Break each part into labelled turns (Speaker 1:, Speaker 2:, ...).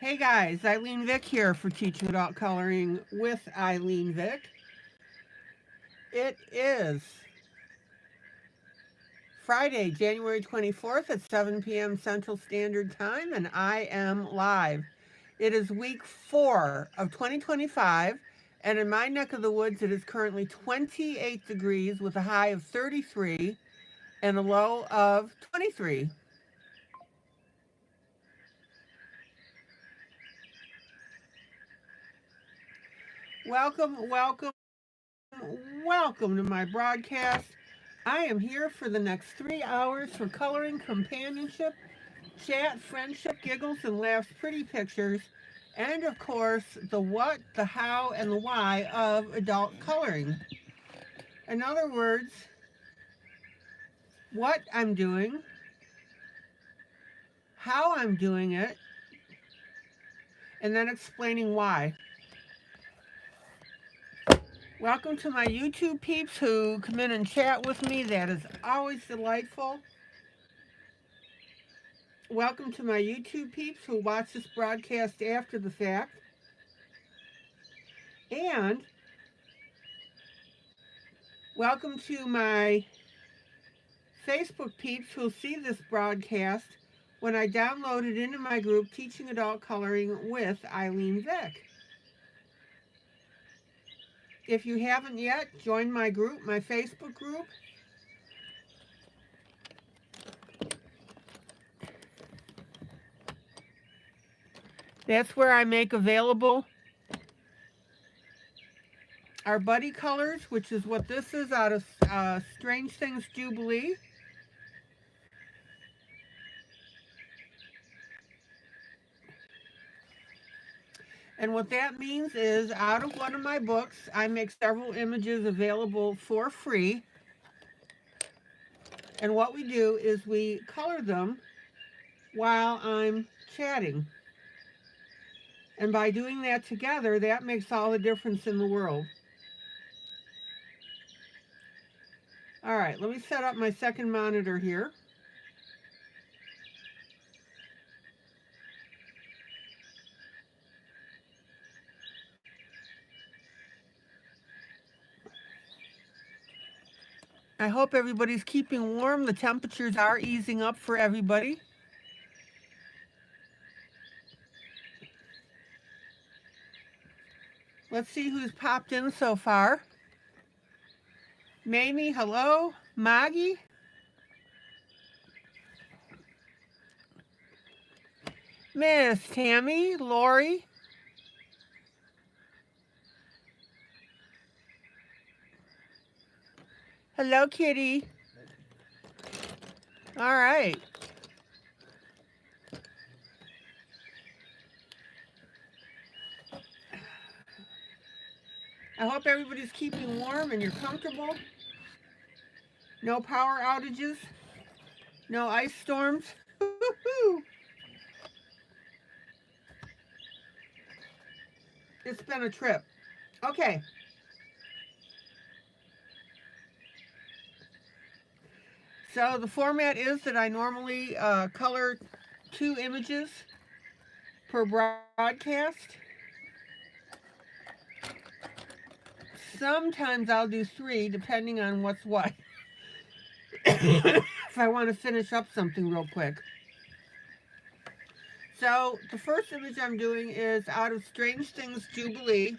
Speaker 1: Hey guys, ILene Vick here for Teaching Adult Coloring with ILene Vick. It is Friday, January 24th at 7 p.m. Central Standard Time, and I am live. It is week 4 of 2025, and in my neck of the woods, it is currently 28 degrees with a high of 33 and a low of 23. Welcome, welcome, welcome to my broadcast. I am here for the next 3 hours for coloring, companionship, chat, friendship, giggles, and laughs, pretty pictures, and of course, the what, the how, and the why of adult coloring. In other words, what I'm doing, how I'm doing it, and then explaining why. Welcome to my YouTube peeps who come in and chat with me. That is always delightful. Welcome to my YouTube peeps who watch this broadcast after the fact. And welcome to my Facebook peeps who'll see this broadcast when I download it into my group, Teaching Adult Coloring with ILene Vick. If you haven't yet, join my group, my Facebook group. That's where I make available our buddy colors, which is what this is out of Strange Things Jubilee. And what that means is out of one of my books, I make several images available for free. And what we do is we color them while I'm chatting. And by doing that together, that makes all the difference in the world. All right, let me set up my second monitor here. I hope everybody's keeping warm. The temperatures are easing up for everybody. Let's see who's popped in so far. Mamie, hello. Maggie. Miss Tammy, Lori. Hello, kitty. All right. I hope everybody's keeping warm and you're comfortable. No power outages. No ice storms. It's been a trip. Okay. So the format is that I normally color 2 images per broadcast. Sometimes I'll do 3 depending on what's what. If I want to finish up something real quick. So the first image I'm doing is out of Strange Things Jubilee.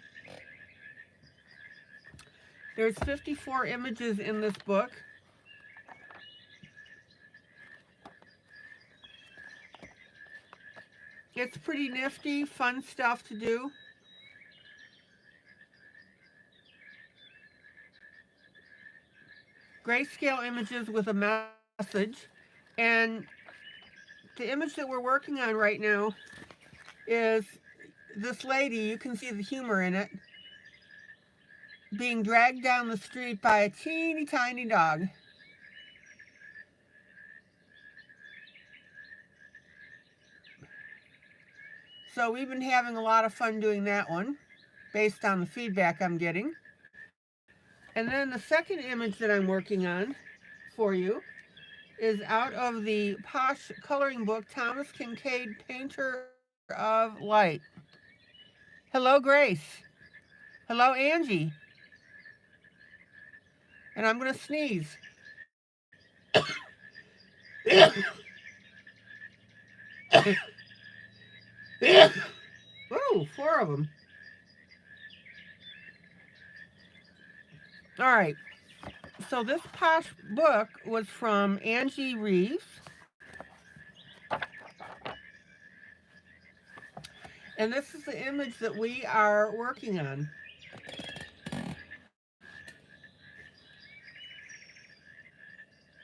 Speaker 1: There's 54 images in this book. It's pretty nifty, fun stuff to do. Grayscale images with a message. And the image that we're working on right now is this lady, you can see the humor in it, being dragged down the street by a teeny tiny dog. So we've been having a lot of fun doing that one based on the feedback I'm getting. And then the second image that I'm working on for you is out of the Posh coloring book, Thomas Kincaid Painter of light. Hello, Grace. Hello, Angie. And I'm going to sneeze. Whoa, 4 of them. All right. So this posh book was from Angie Reeves. And this is the image that we are working on.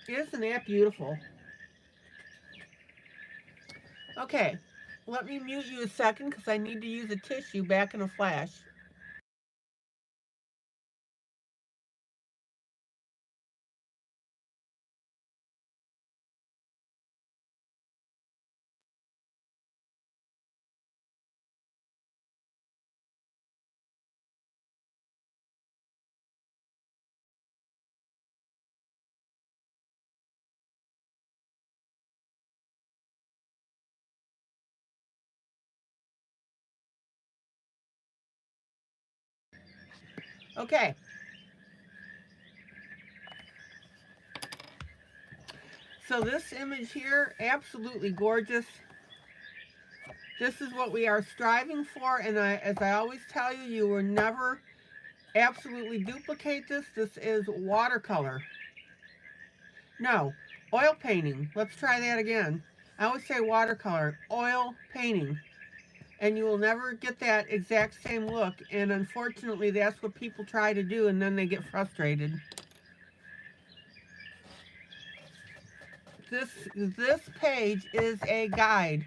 Speaker 1: Isn't that beautiful? Okay, let me mute you a second because I need to use a tissue back in a flash. Okay. So this image here, absolutely gorgeous. This is what we are striving for, and as I always tell you, you will never absolutely duplicate this. This is watercolor. No, oil painting. Let's try that again. I always say watercolor, oil painting. And you will never get that exact same look, and unfortunately that's what people try to do, and then they get frustrated. This page is a guide.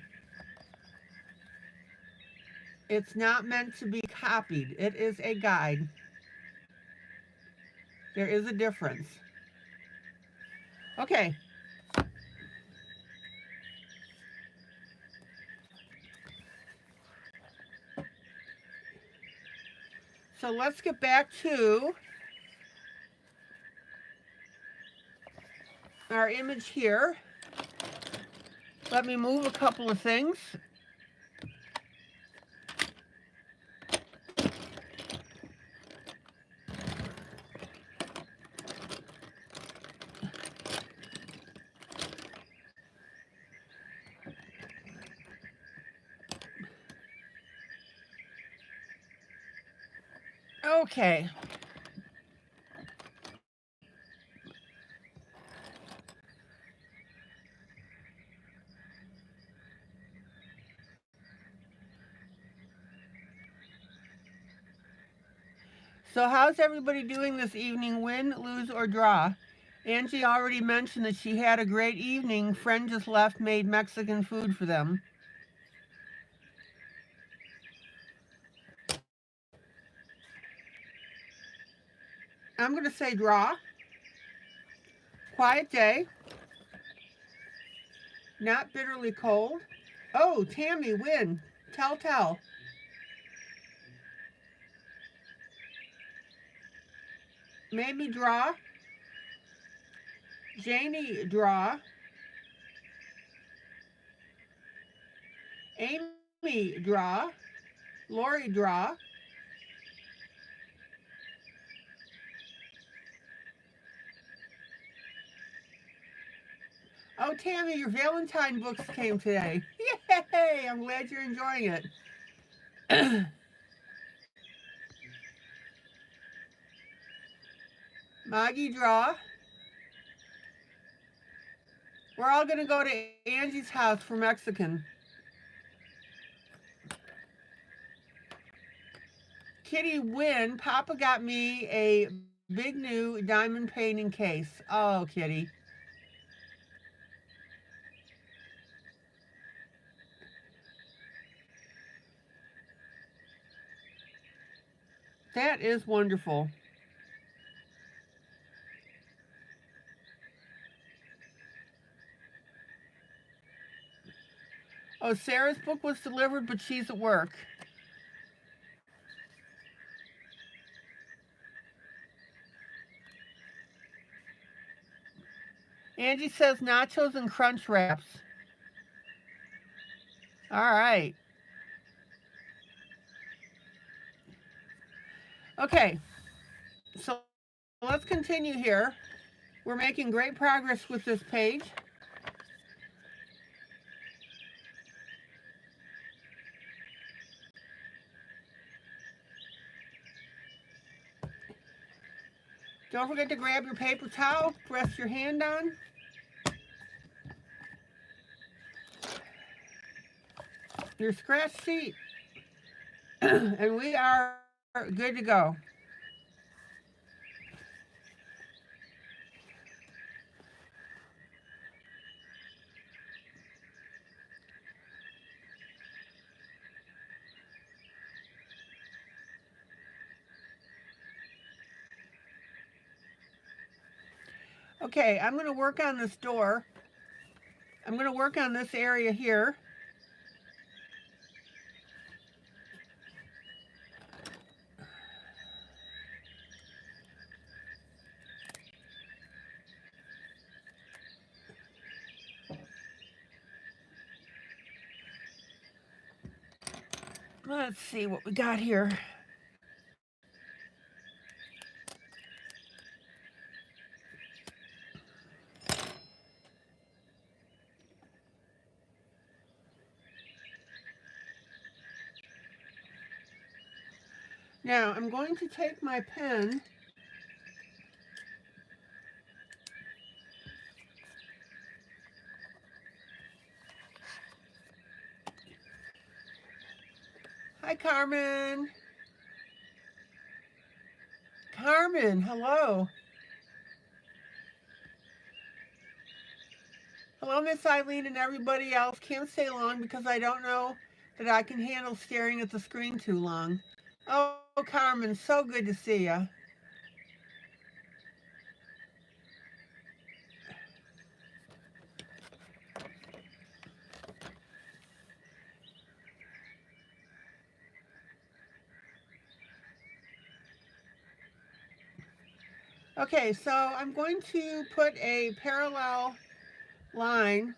Speaker 1: It's not meant to be copied. It is a guide. There is a difference. Okay. So let's get back to our image here. Let me move a couple of things. Okay. So how's everybody doing this evening? Win, lose, or draw? Angie already mentioned that she had a great evening. Friend just left, made Mexican food for them. I'm going to say draw. Quiet day. Not bitterly cold. Oh, Tammy, win. Tell. Maybe draw. Janie, draw. Amy, draw. Lori, draw. Oh, Tammy, your Valentine books came today. Yay! I'm glad you're enjoying it. Maggie, draw. We're all going to go to Angie's house for Mexican. Kitty, win. Papa got me a big new diamond painting case. Oh, Kitty. That is wonderful. Oh, Sarah's book was delivered, but she's at work. Angie says nachos and crunch wraps. All right. Okay, so let's continue here. We're making great progress with this page. Don't forget to grab your paper towel, rest your hand on. Your scratch sheet, and we are good to go. Okay, I'm going to work on this door. I'm going to work on this area here. Let's see what we got here. Now, I'm going to take my pen Hi, Carmen. Carmen, hello. Hello, Miss ILene and everybody else. Can't stay long because I don't know that I can handle staring at the screen too long. Oh, Carmen, so good to see you. Okay, so I'm going to put a parallel line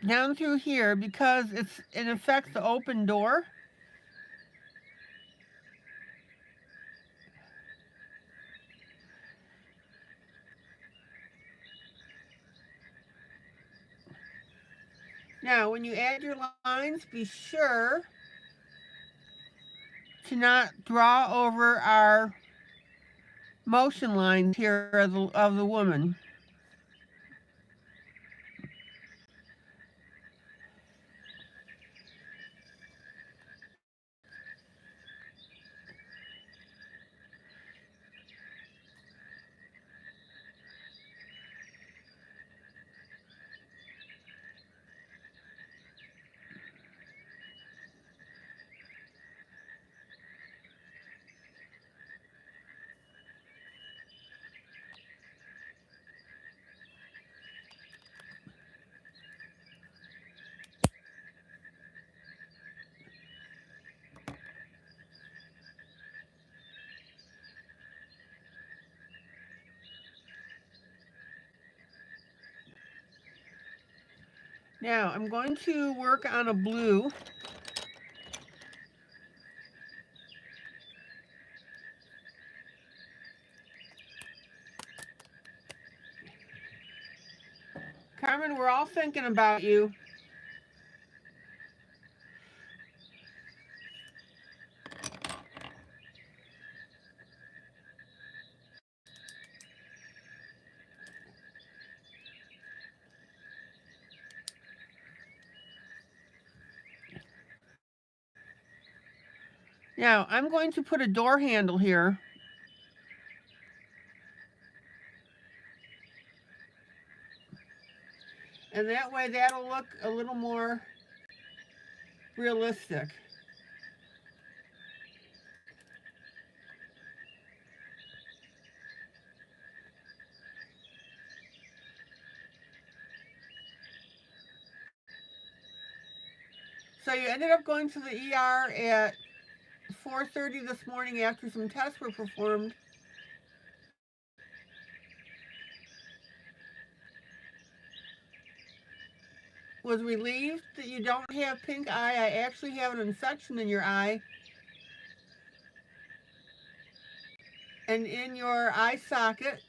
Speaker 1: down through here because it affects the open door. Now, when you add your lines, be sure to not draw over our motion lines here of the woman. Now, I'm going to work on a blue. Carmen, we're all thinking about you. Now, I'm going to put a door handle here. And that way that'll look a little more realistic. So you ended up going to the ER at 4:30 this morning after some tests were performed. was relieved that you don't have pink eye. I actually have an infection in your eye and in your eye socket.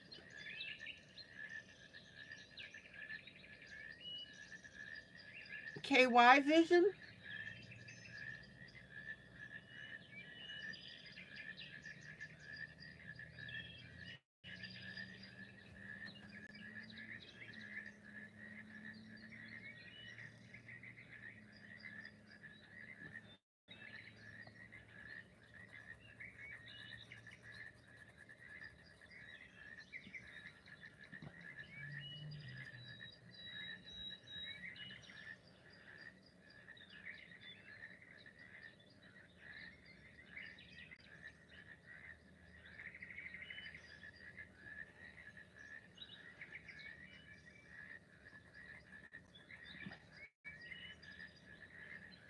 Speaker 1: KY vision.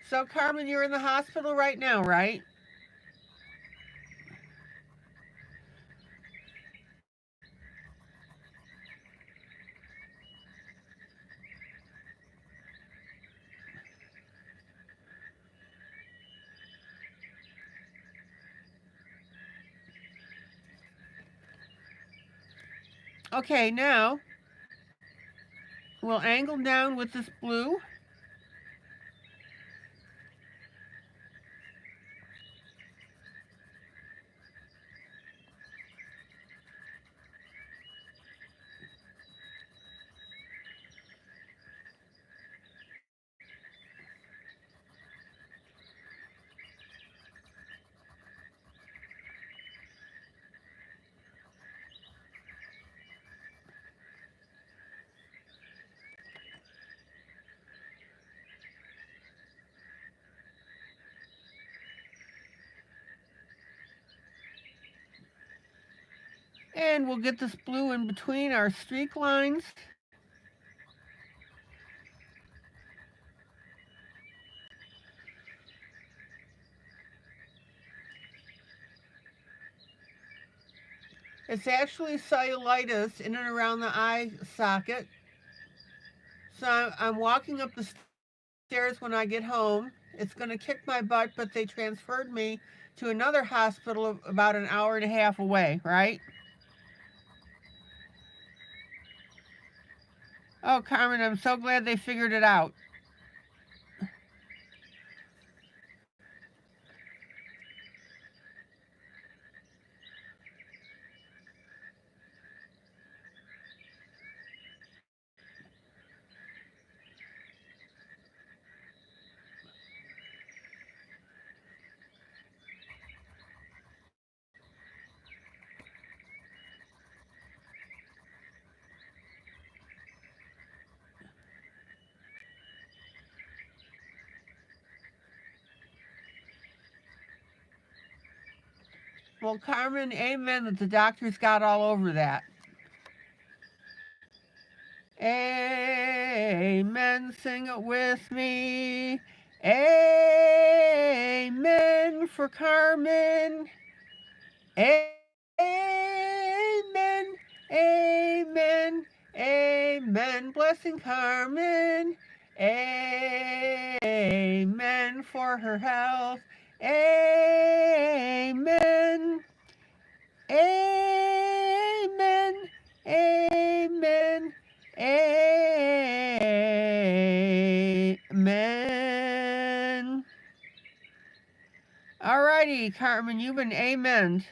Speaker 1: So, Carmen, you're in the hospital right now, right? Okay, now we'll angle down with this blue. And we'll get this blue in between our streak lines. It's actually cellulitis in and around the eye socket. So I'm walking up the stairs when I get home. It's going to kick my butt, but they transferred me to another hospital about an hour and a half away, right? Oh, Carmen, I'm so glad they figured it out. Well, Carmen, amen that the doctors got all over that. Amen, sing it with me. Amen for Carmen. Amen, amen, amen. Blessing Carmen. Amen for her health. Amen. Amen. Amen. Amen. All righty, Carmen, you've been amened.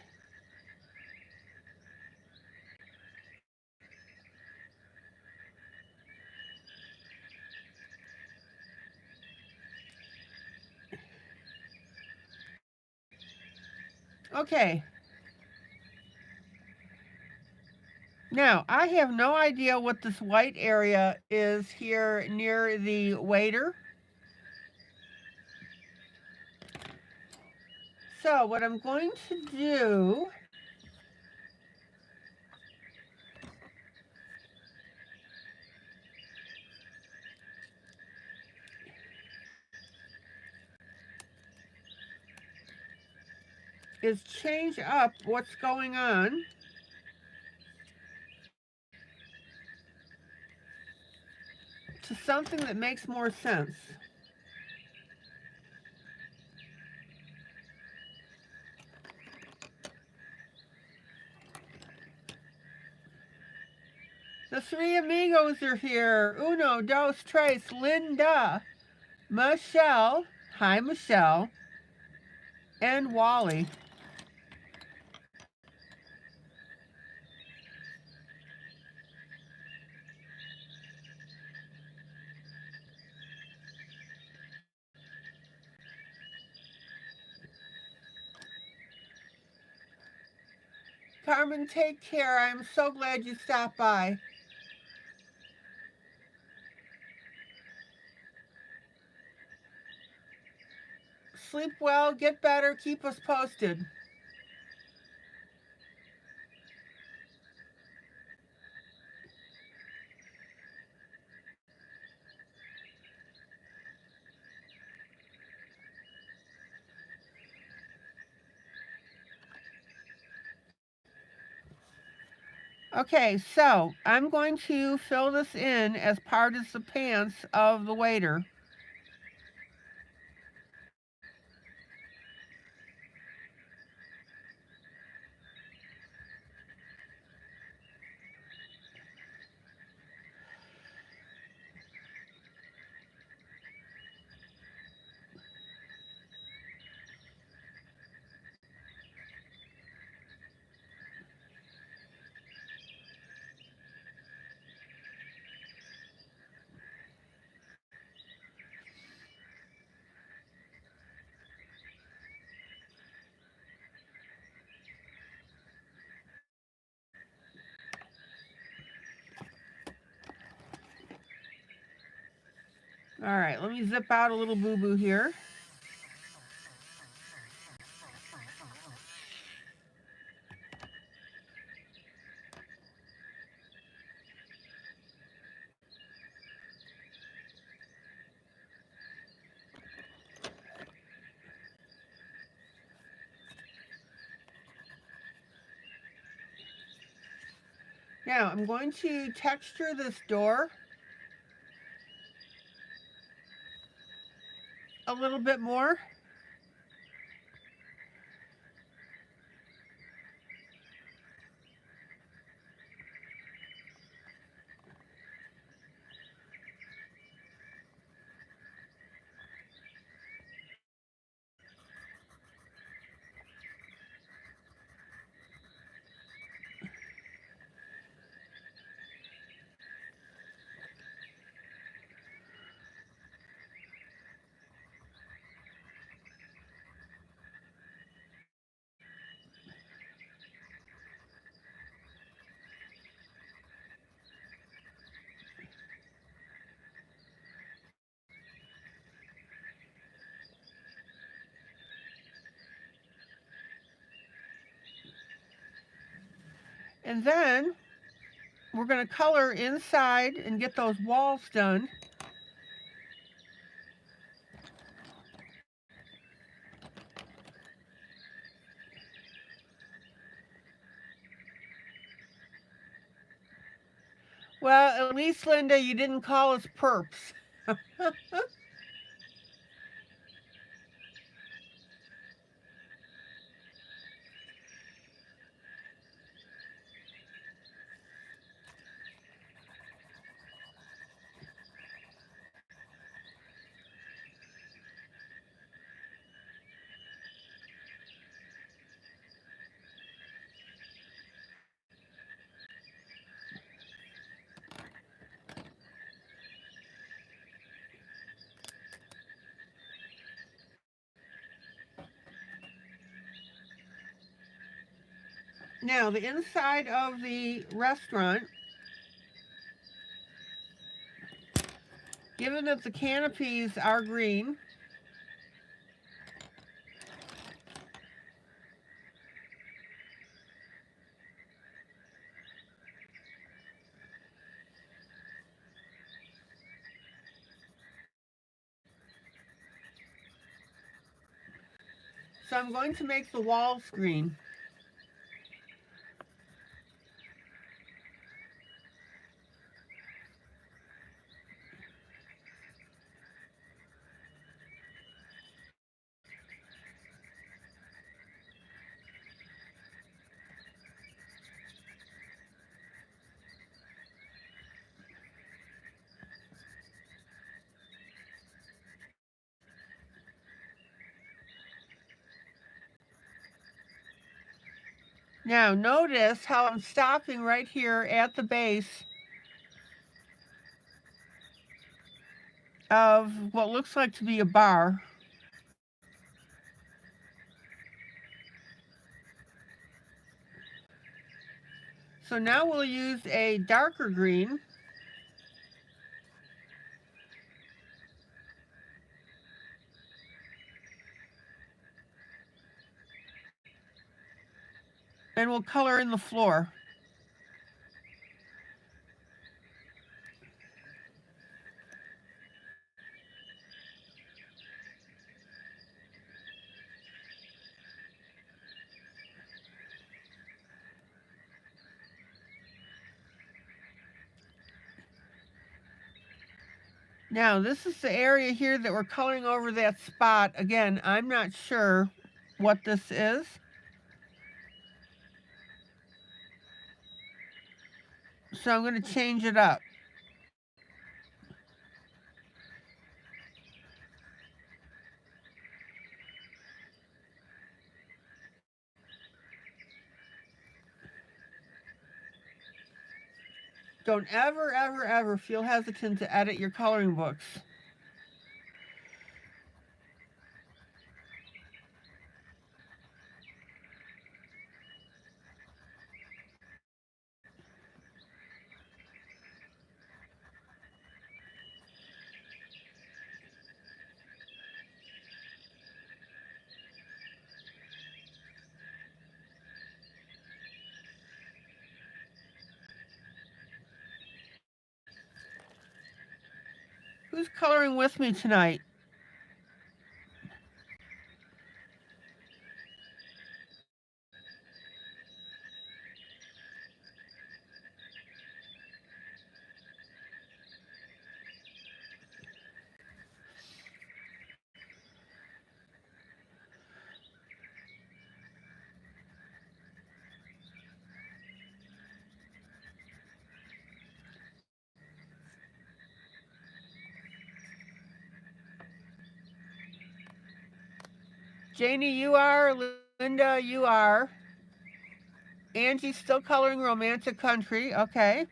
Speaker 1: Okay. Now, I have no idea what this white area is here near the waiter. So, what I'm going to do is change up what's going on. to something that makes more sense. The three amigos are here. Uno, dos, tres, Linda, Michelle, hi Michelle, and Wally. Carmen, take care. I'm so glad you stopped by. Sleep well, get better, keep us posted. Okay, so I'm going to fill this in as participants of the waiter. All right, let me zip out a little boo-boo here. Now, I'm going to texture this door a little bit more. And then we're going to color inside and get those walls done. Well, at least, Linda, you didn't call us perps. Now, the inside of the restaurant, given that the canopies are green, so I'm going to make the walls green. Now notice how I'm stopping right here at the base of what looks like to be a bar. So now we'll use a darker green. And we'll color in the floor. Now this is the area here that we're coloring over that spot. Again, I'm not sure what this is. So I'm going to change it up. Don't ever, ever, ever feel hesitant to edit your coloring books. Who's coloring with me tonight? Janie, you are. Linda, you are. Angie's still coloring romantic country. Okay.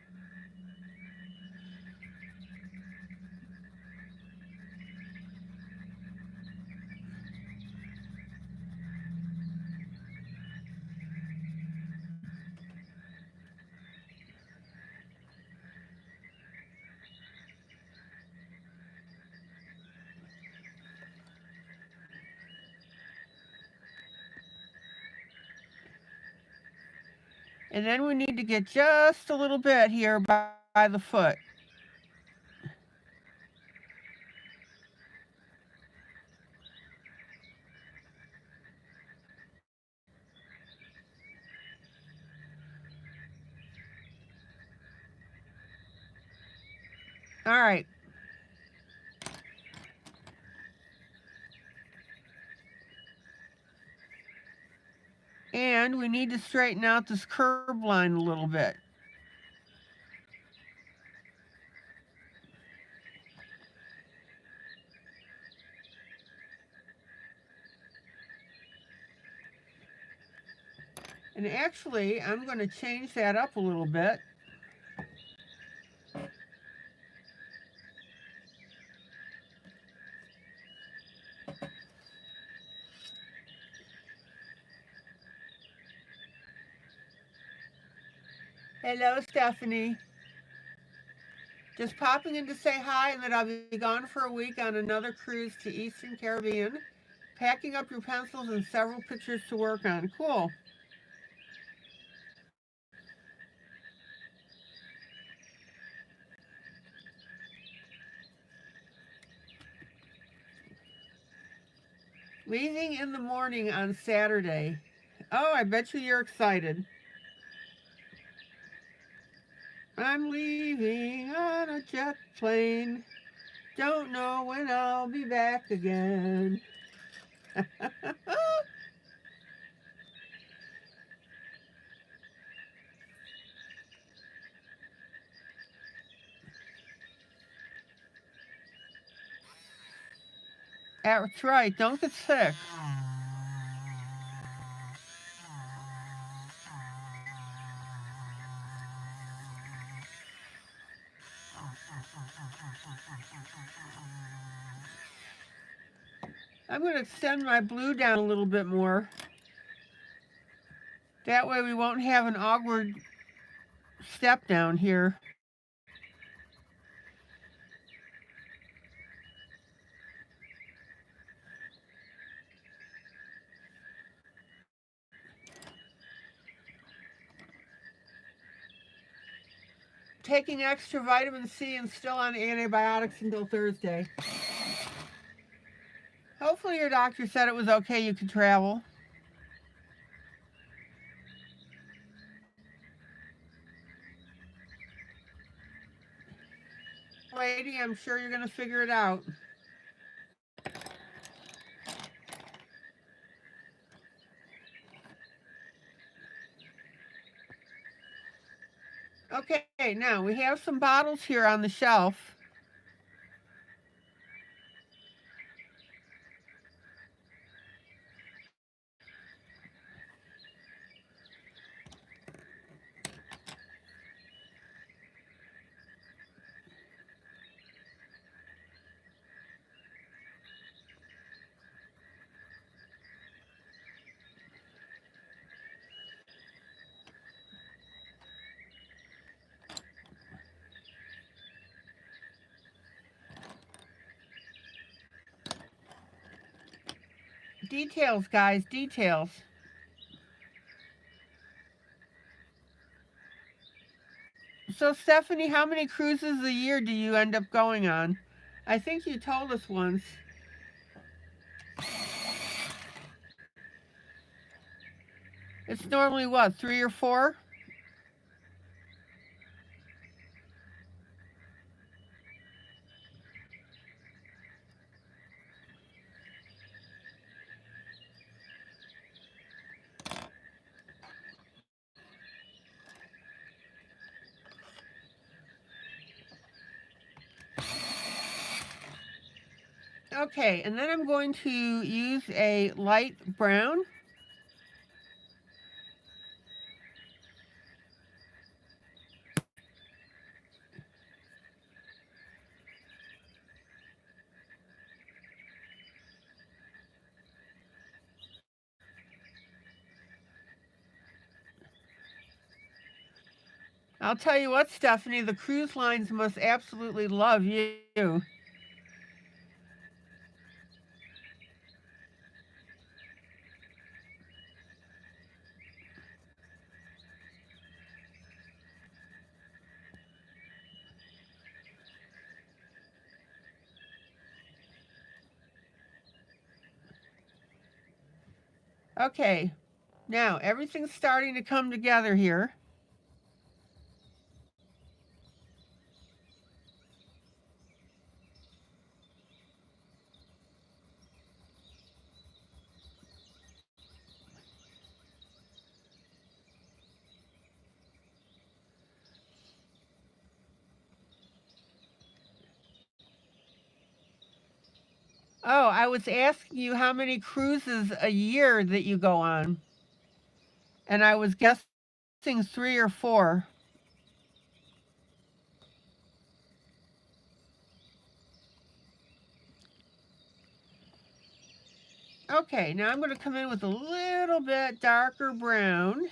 Speaker 1: And then we need to get just a little bit here by the foot. All right. And we need to straighten out this curb line a little bit. And actually, I'm going to change that up a little bit. Hello, Stephanie. Just popping in to say hi and that I'll be gone for a week on another cruise to Eastern Caribbean. Packing up your pencils and several pictures to work on. Cool. Leaving in the morning on Saturday. Oh, I bet you're excited. I'm leaving on a jet plane. Don't know when I'll be back again. That's right. Don't get sick. I'm going to extend my blue down a little bit more. That way we won't have an awkward step down here. Taking extra vitamin C and still on antibiotics until Thursday. Hopefully your doctor said it was okay you could travel. Lady, I'm sure you're going to figure it out. Okay, now we have some bottles here on the shelf. Details, guys, details. So, Stephanie, how many cruises a year do you end up going on? I think you told us once. It's normally what, 3 or 4? Okay, and then I'm going to use a light brown. I'll tell you what, Stephanie, the cruise lines must absolutely love you. Okay, now everything's starting to come together here. Oh, I was asking you how many cruises a year that you go on. And I was guessing 3 or 4. Okay, now I'm going to come in with a little bit darker brown.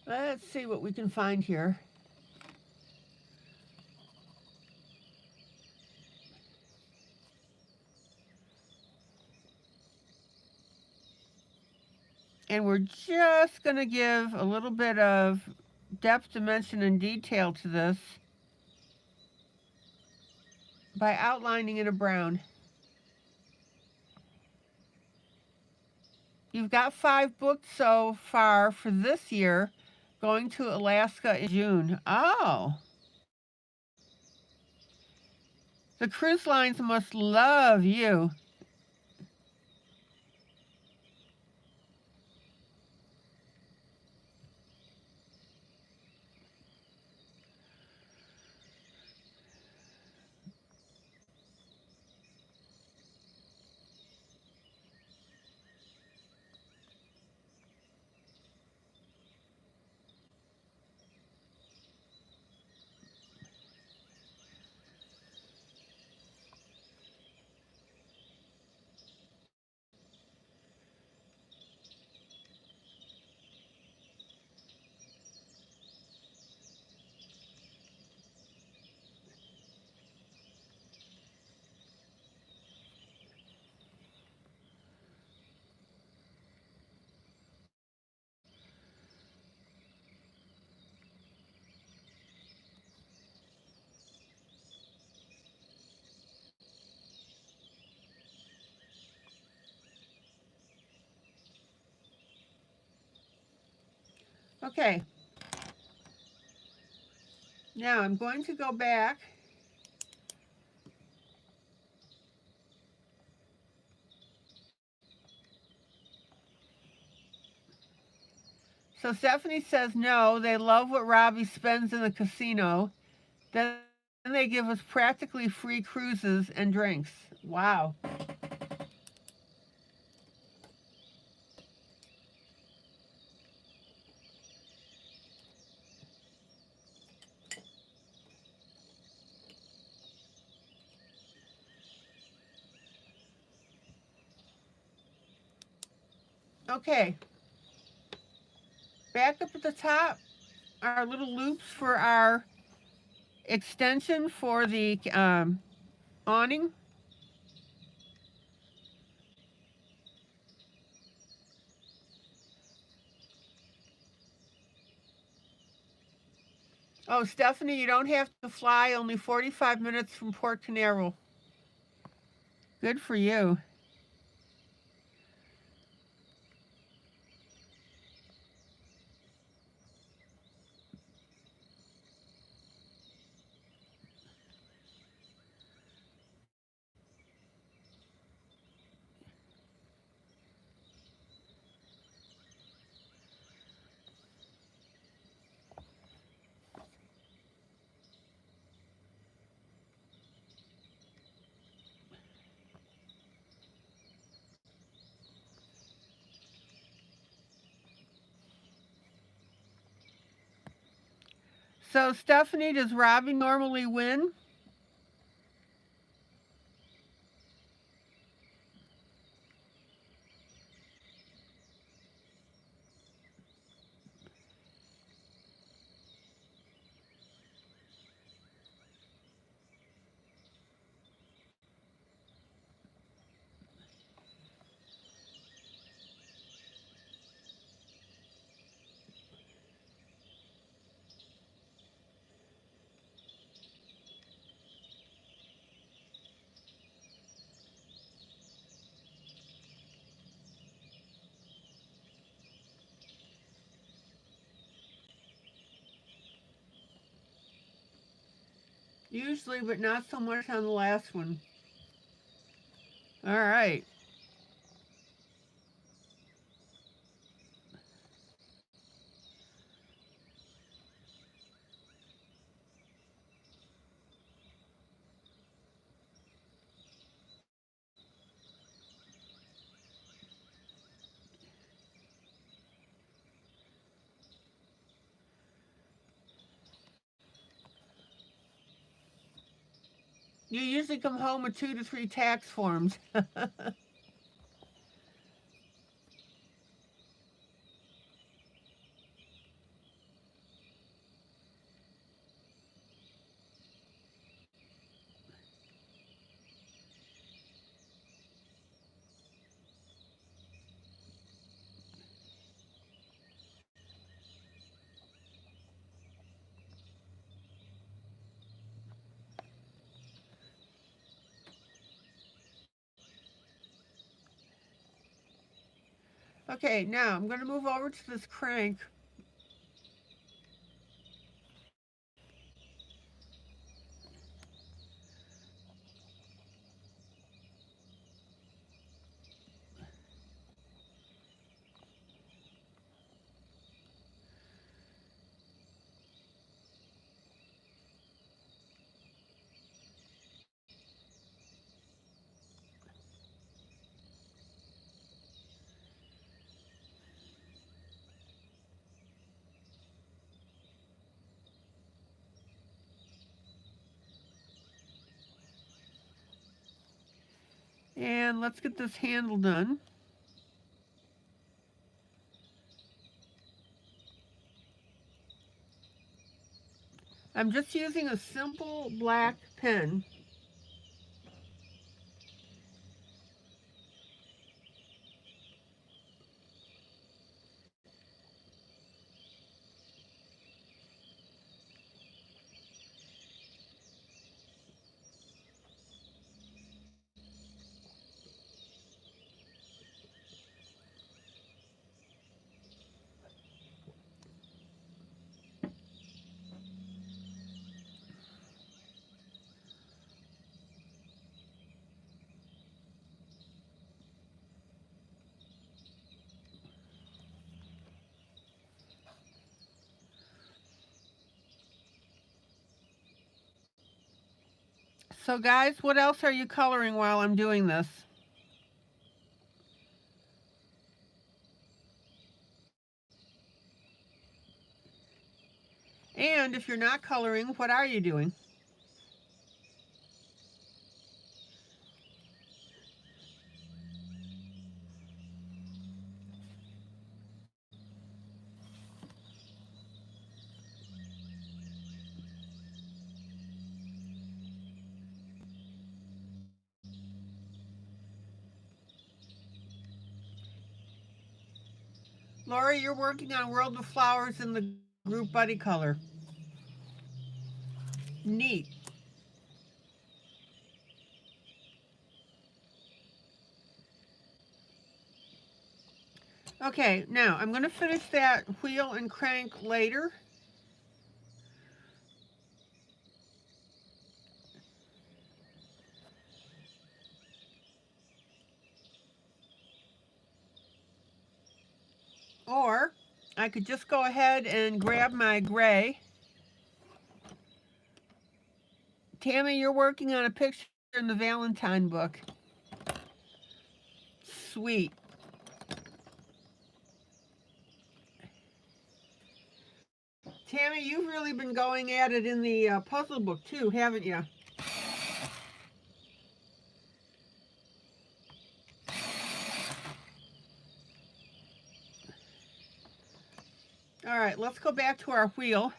Speaker 1: Let's see what we can find here. And we're just going to give a little bit of depth, dimension, and detail to this by outlining in a brown. You've got 5 booked so far for this year, going to Alaska in June. Oh, The cruise lines must love you. Okay, now I'm going to go back. So Stephanie says no, they love what Robbie spends in the casino. Then they give us practically free cruises and drinks. Wow. Okay, back up at the top, our little loops for our extension for the awning. Oh, Stephanie, you don't have to fly, only 45 minutes from Port Canaveral. Good for you. So, Stephanie, does Robbie normally win? Usually, but not so much on the last one. All right. You usually come home with 2 to 3 tax forms. Okay, now I'm going to move over to this crank. And let's get this handle done. I'm just using a simple black pen. So guys, what else are you coloring while I'm doing this? And if you're not coloring, what are you doing? Lori, you're working on World of Flowers in the group buddy color. Neat. Okay, now I'm going to finish that wheel and crank later. Or I could just go ahead and grab my gray. Tammy, you're working on a picture in the Valentine book. Sweet. Tammy, you've really been going at it in the puzzle book too, haven't you? All right, let's go back to our wheel.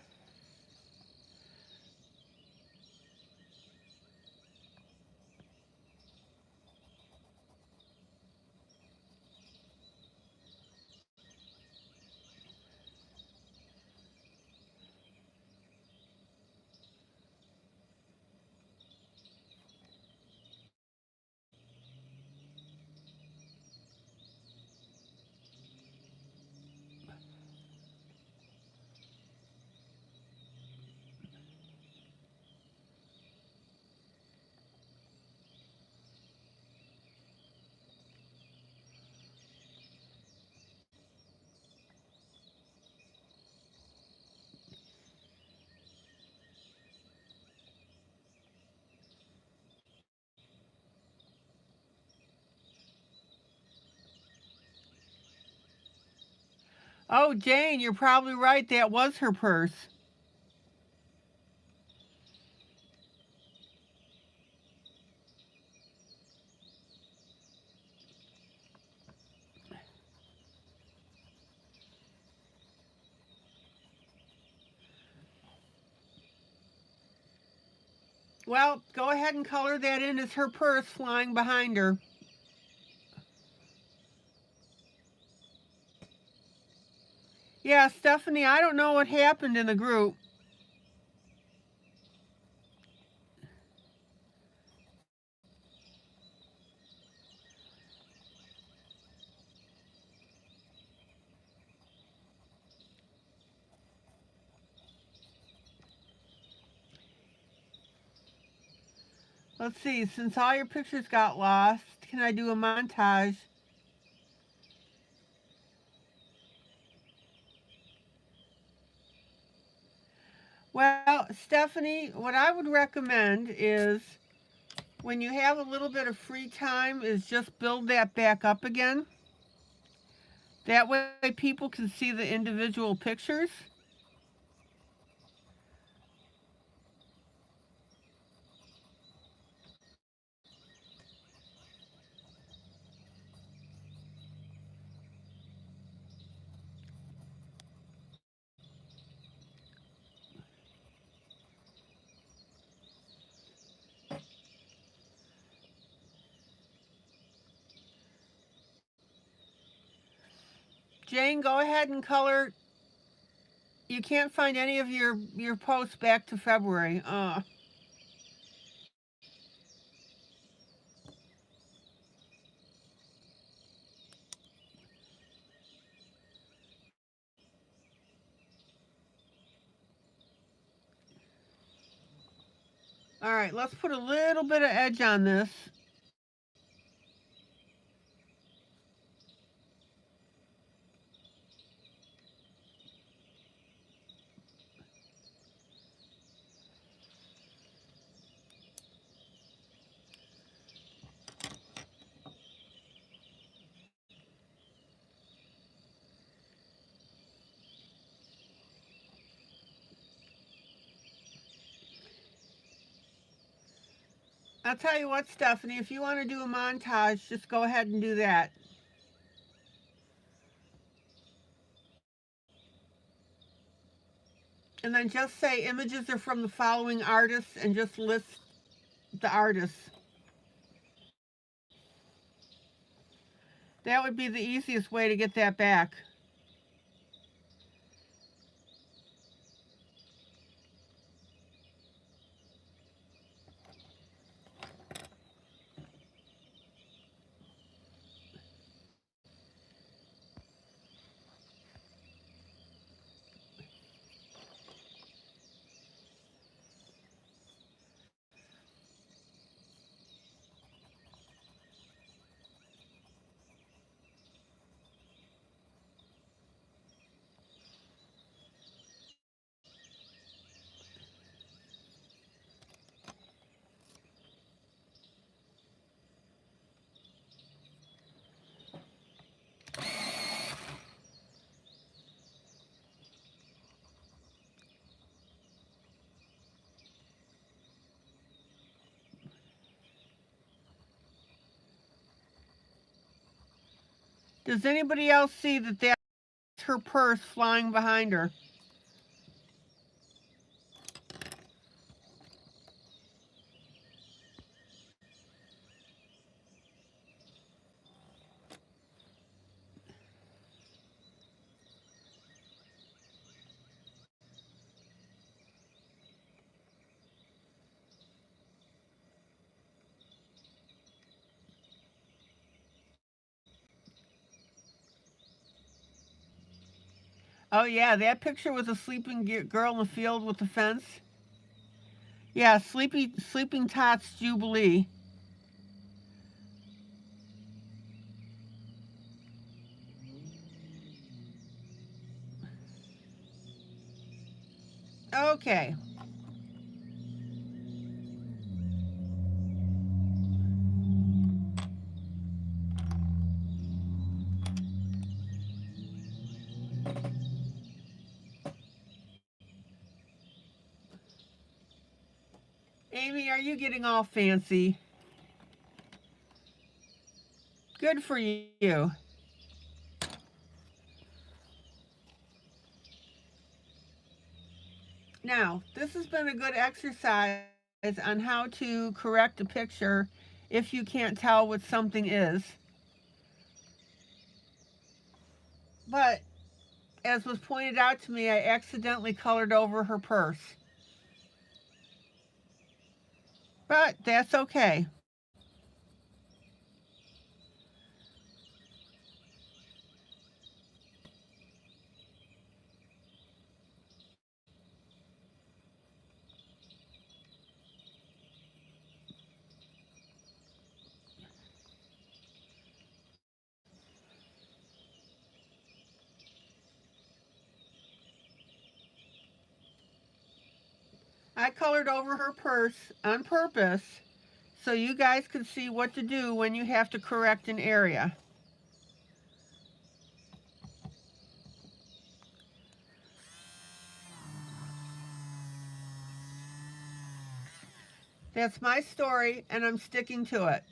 Speaker 1: Oh, Jane, you're probably right. That was her purse. Well, go ahead and color that in as her purse flying behind her. Yeah, Stephanie, I don't know what happened in the group. Let's see, since all your pictures got lost, can I do a montage? Well, Stephanie, what I would recommend is when you have a little bit of free time is just build that back up again. That way people can see the individual pictures. Jane, go ahead and color. You can't find any of your posts back to February. All right, let's put a little bit of edge on this. I'll tell you what, Stephanie, if you want to do a montage, just go ahead and do that. And then just say images are from the following artists and just list the artists. That would be the easiest way to get that back. Does anybody else see that that's her purse flying behind her? Oh yeah, that picture with a sleeping girl in the field with the fence. Yeah, sleeping tots Jubilee. Okay. Amy, are you getting all fancy? Good for you. Now, this has been a good exercise on how to correct a picture if you can't tell what something is. But, as was pointed out to me, I accidentally colored over her purse. But that's okay. I colored over her purse on purpose so you guys could see what to do when you have to correct an area. That's my story, and I'm sticking to it.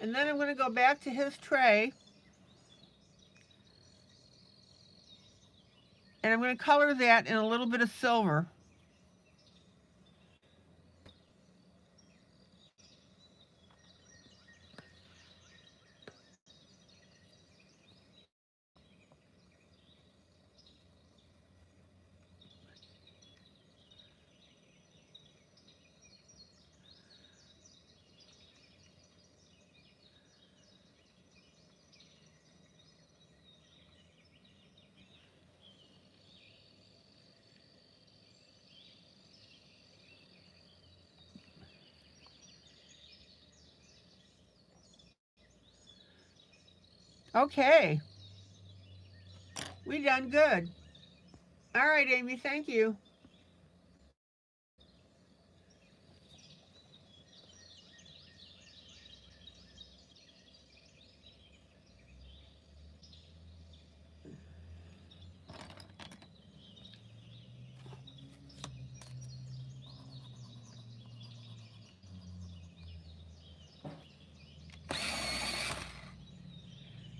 Speaker 1: And then I'm going to go back to his tray, and I'm going to color that in a little bit of silver. Okay, we done good. All right, Amy, thank you.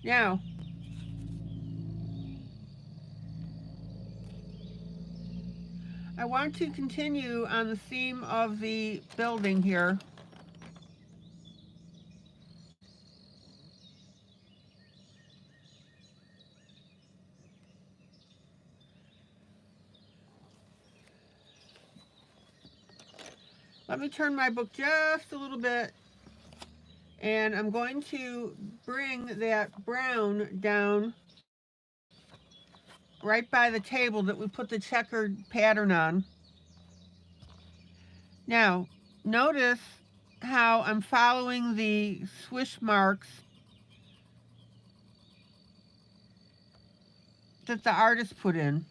Speaker 1: Now, I want to continue on the theme of the building here. Let me turn my book just a little bit, and I'm going to bring that brown down right by the table that we put the checkered pattern on. Now, notice how I'm following the swish marks that the artist put in.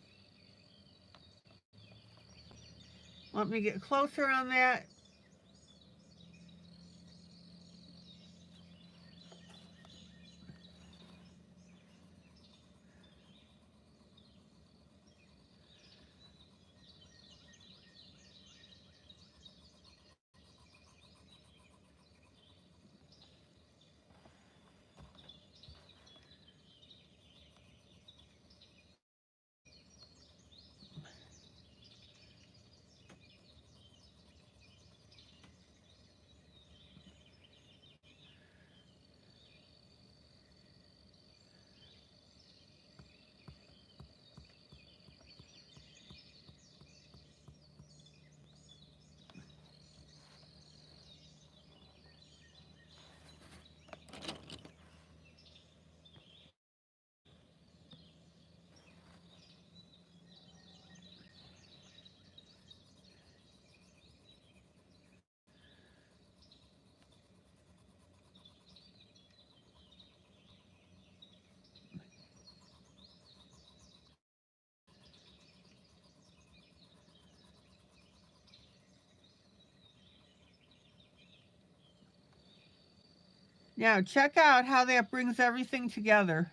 Speaker 1: Let me get closer on that. Now, check out how that brings everything together.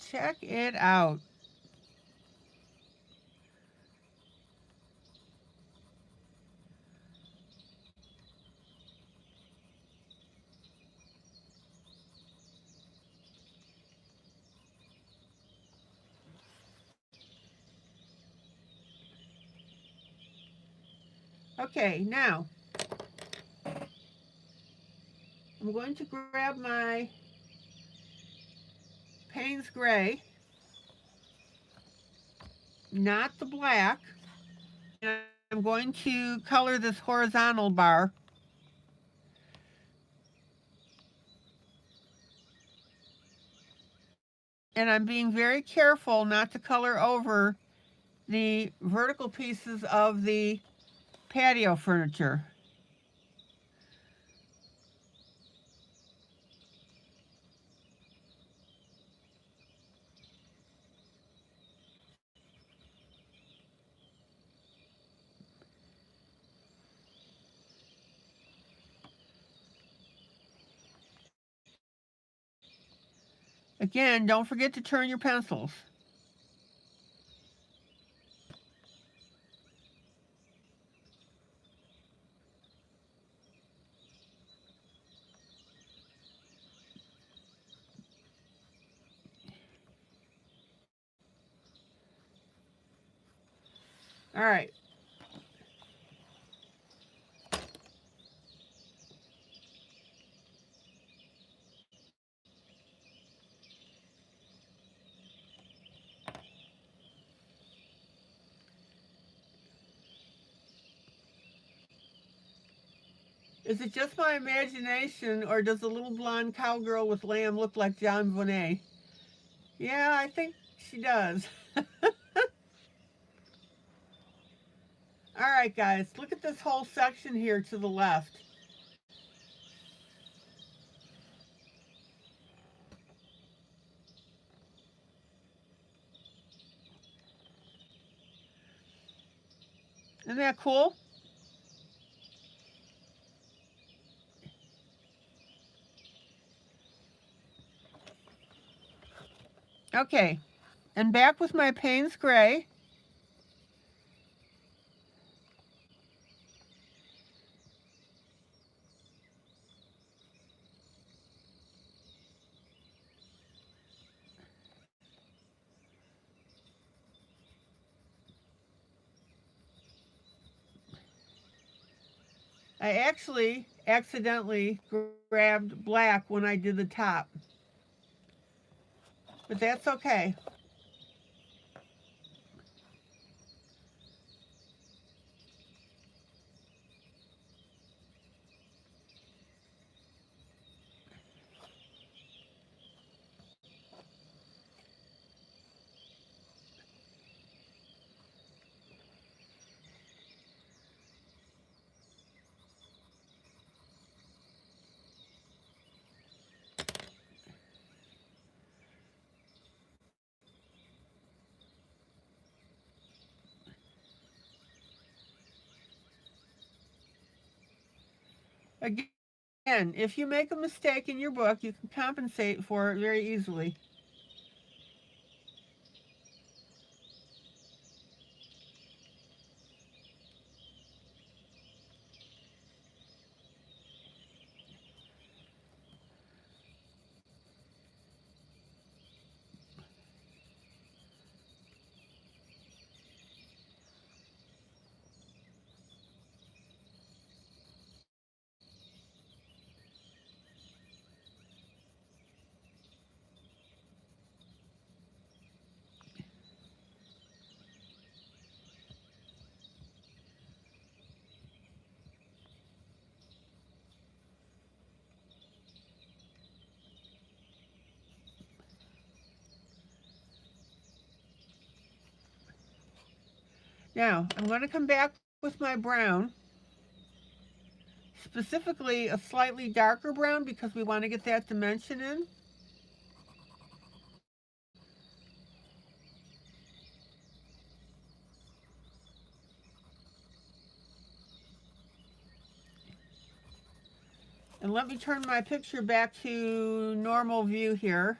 Speaker 1: Check it out. Okay, now, I'm going to grab my Payne's Gray, not the black, and I'm going to color this horizontal bar. And I'm being very careful not to color over the vertical pieces of the patio furniture. Again, don't forget to turn your pencils. All right. Is it just my imagination, or does the little blonde cowgirl with lamb look like John Bonet? Yeah, I think she does. All right, guys, look at this whole section here to the left. Isn't that cool? Okay, and back with my Payne's Gray. I actually accidentally grabbed black when I did the top, but that's okay. Again, if you make a mistake in your book, you can compensate for it very easily. Now, I'm going to come back with my brown, specifically a slightly darker brown because we want to get that dimension in. And let me turn my picture back to normal view here.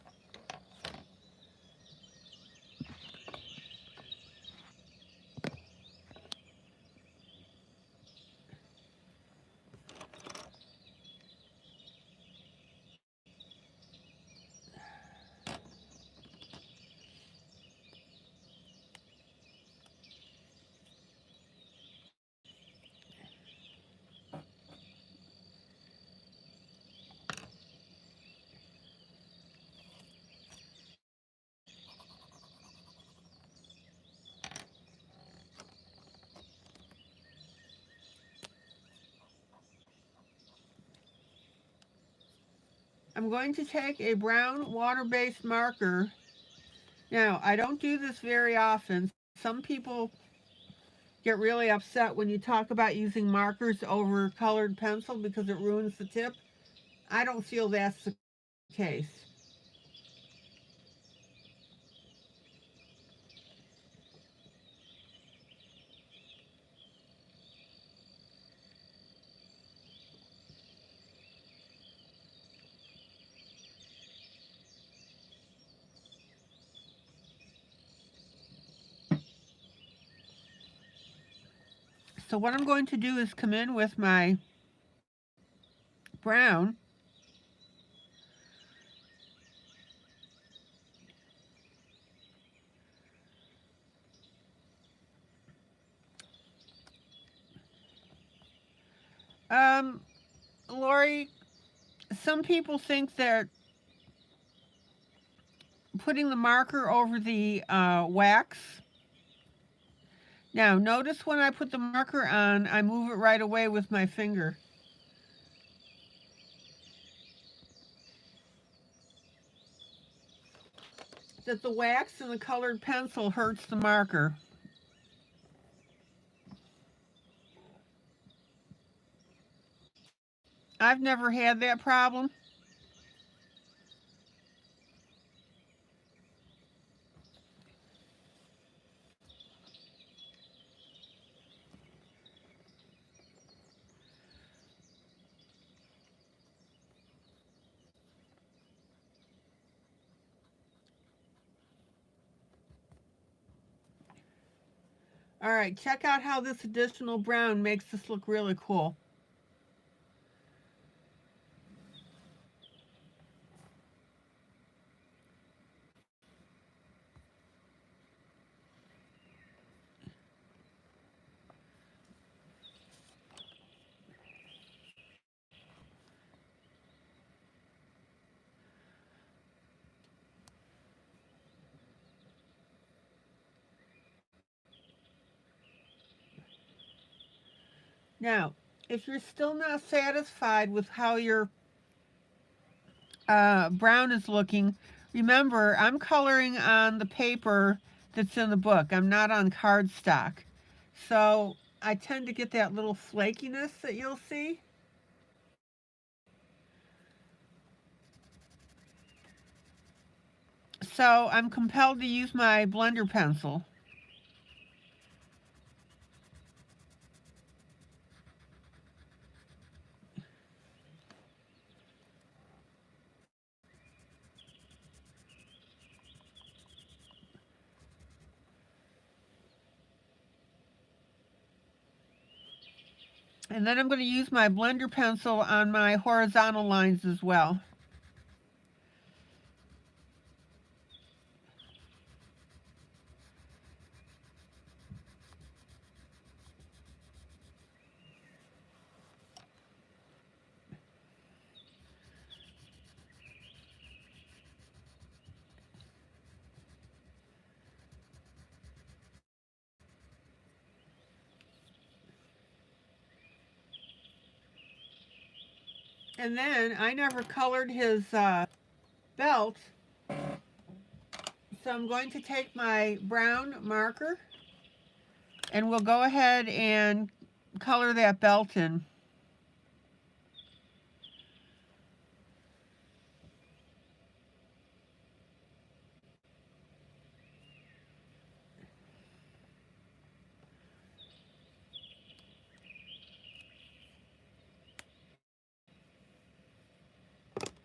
Speaker 1: I'm going to take a brown water-based marker. Now, I don't do this very often. Some people get really upset when you talk about using markers over colored pencil because it ruins the tip. I don't feel that's the case. So what I'm going to do is come in with my brown. Um, Lori, some people think that putting the marker over the wax. Now, notice when I put the marker on, I move it right away with my finger. That the wax in the colored pencil hurts the marker. I've never had that problem. All right, check out how this additional brown makes this look really cool. Now, if you're still not satisfied with how your brown is looking, remember I'm coloring on the paper that's in the book. I'm not on cardstock. So I tend to get that little flakiness that you'll see. So I'm compelled to use my blender pencil. And then I'm going to use my blender pencil on my horizontal lines as well. And then I never colored his belt. So I'm going to take my brown marker and we'll go ahead and color that belt in.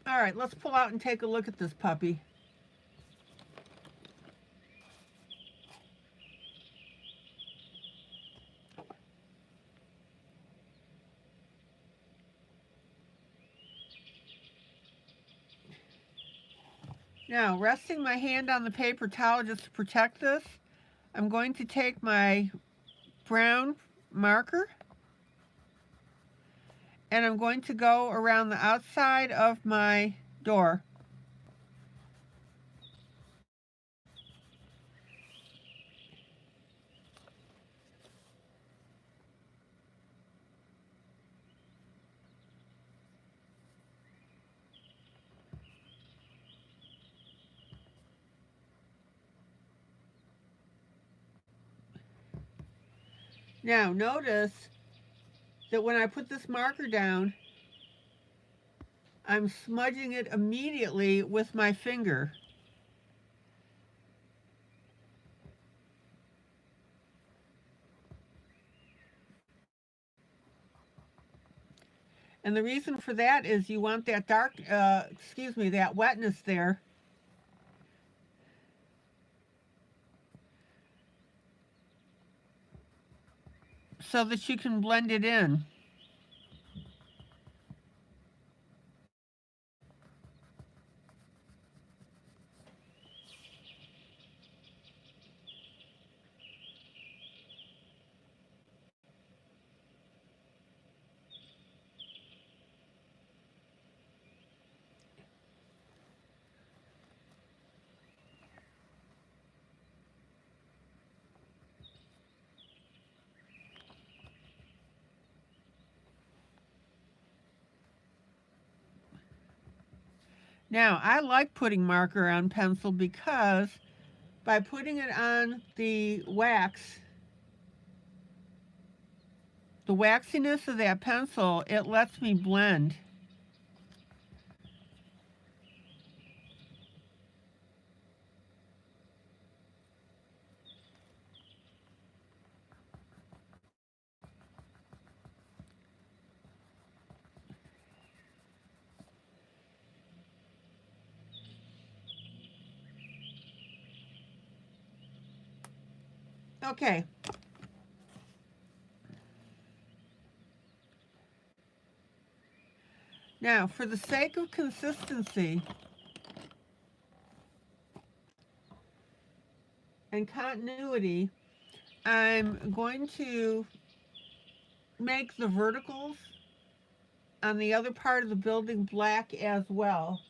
Speaker 1: All right, let's pull out and take a look at this puppy. Now, resting my hand on the paper towel just to protect this, I'm going to take my brown marker and I'm going to go around the outside of my door. Now notice that when I put this marker down, I'm smudging it immediately with my finger. And the reason for that is you want that that wetness there. So that you can blend it in. Now, I like putting marker on pencil because by putting it on the wax, the waxiness of that pencil, it lets me blend. Okay. Now, for the sake of consistency and continuity, I'm going to make the verticals on the other part of the building black as well.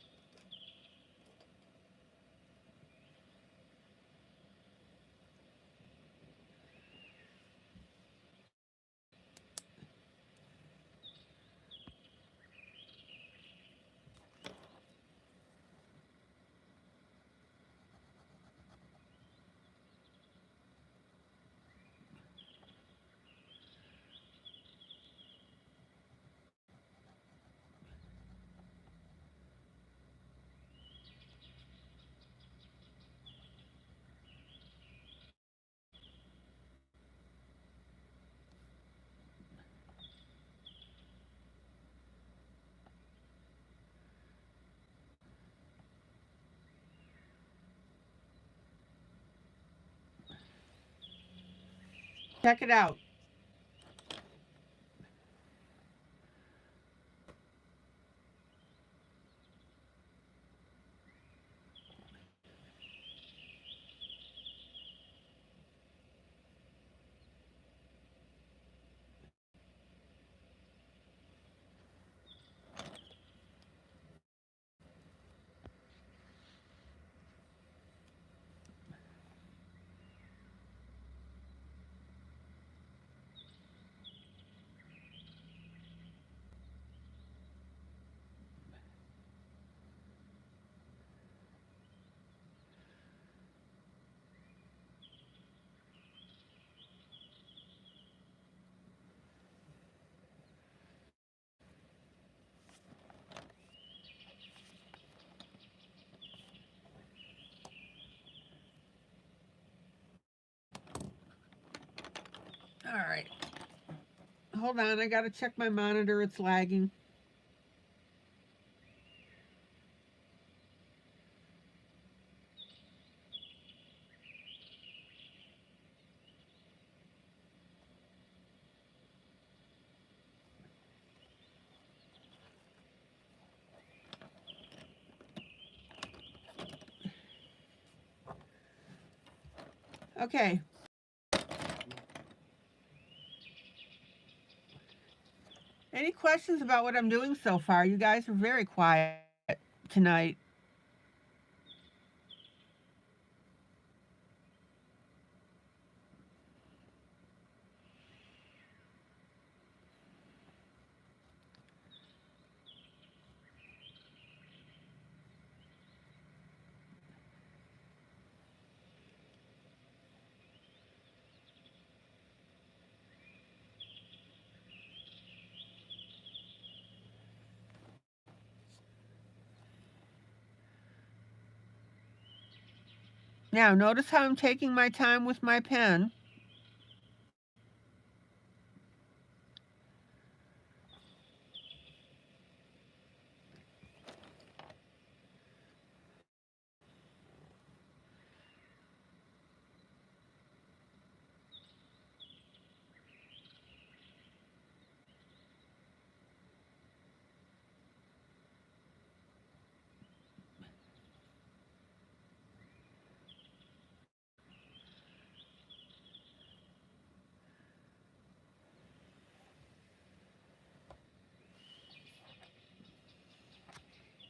Speaker 1: Check it out. All right. Hold on, I gotta check my monitor. It's lagging. Okay. Any questions about what I'm doing so far? You guys are very quiet tonight. Now, notice how I'm taking my time with my pen.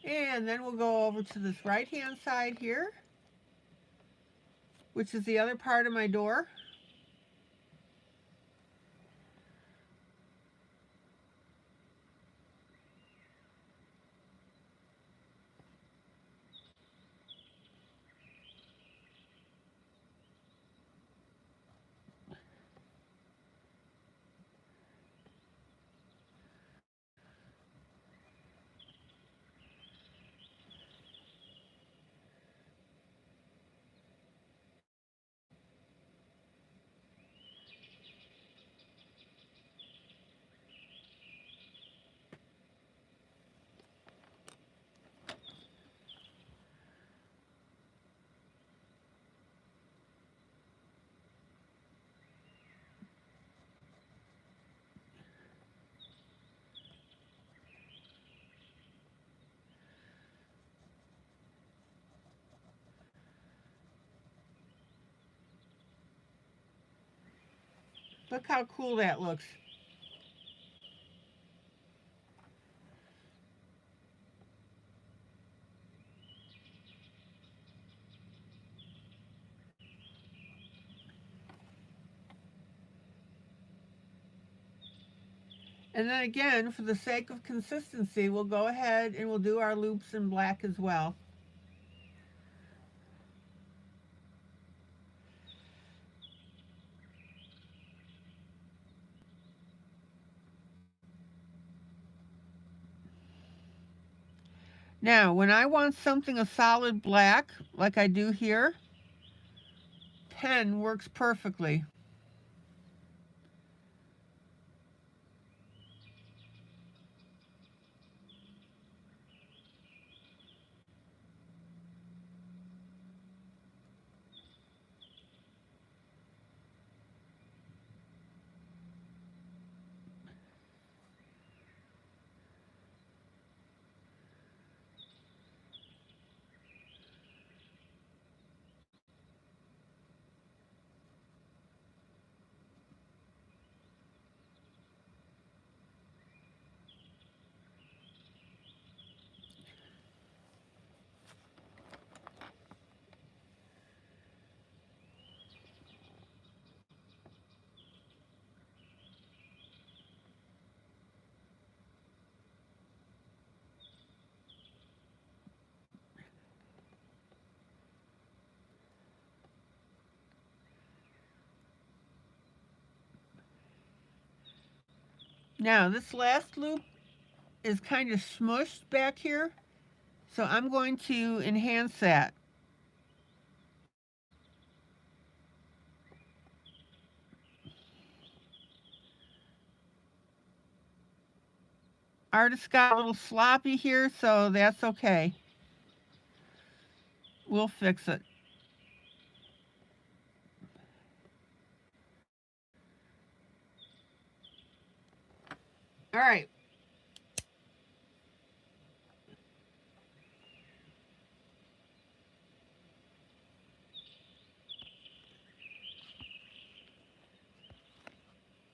Speaker 1: And then we'll go over to this right-hand side here, which is the other part of my door. Look how cool that looks. And then again, for the sake of consistency, we'll go ahead and we'll do our loops in black as well. Now, when I want something a solid black, like I do here, pen works perfectly. Now, this last loop is kind of smushed back here, so I'm going to enhance that. Artist got a little sloppy here, so that's okay. We'll fix it. All right.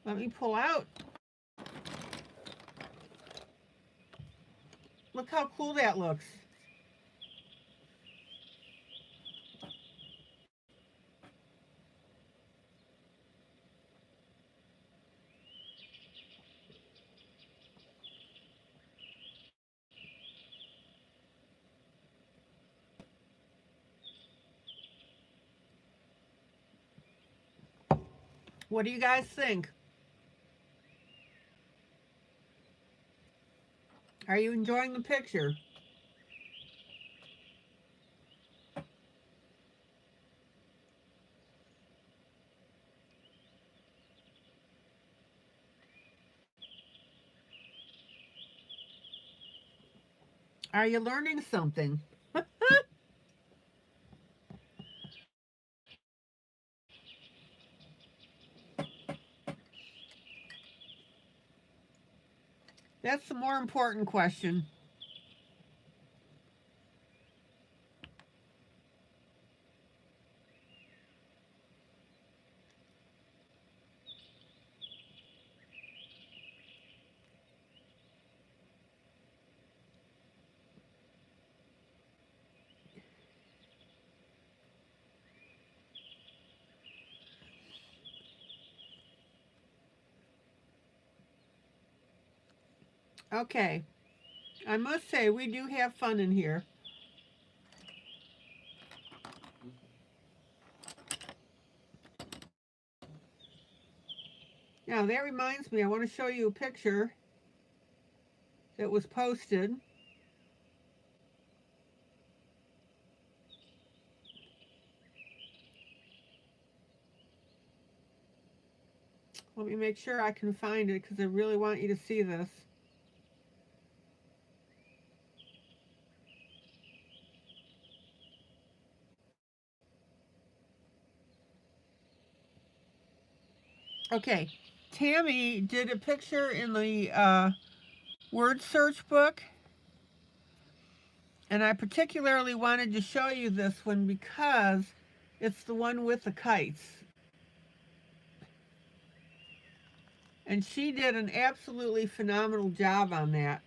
Speaker 1: Let me pull out. Look how cool that looks. What do you guys think? Are you enjoying the picture? Are you learning something? That's the more important question. Okay, I must say we do have fun in here. Now that reminds me, I want to show you a picture that was posted. Let me make sure I can find it because I really want you to see this. Okay, Tammy did a picture in the word search book, and I particularly wanted to show you this one because it's the one with the kites. And she did an absolutely phenomenal job on that.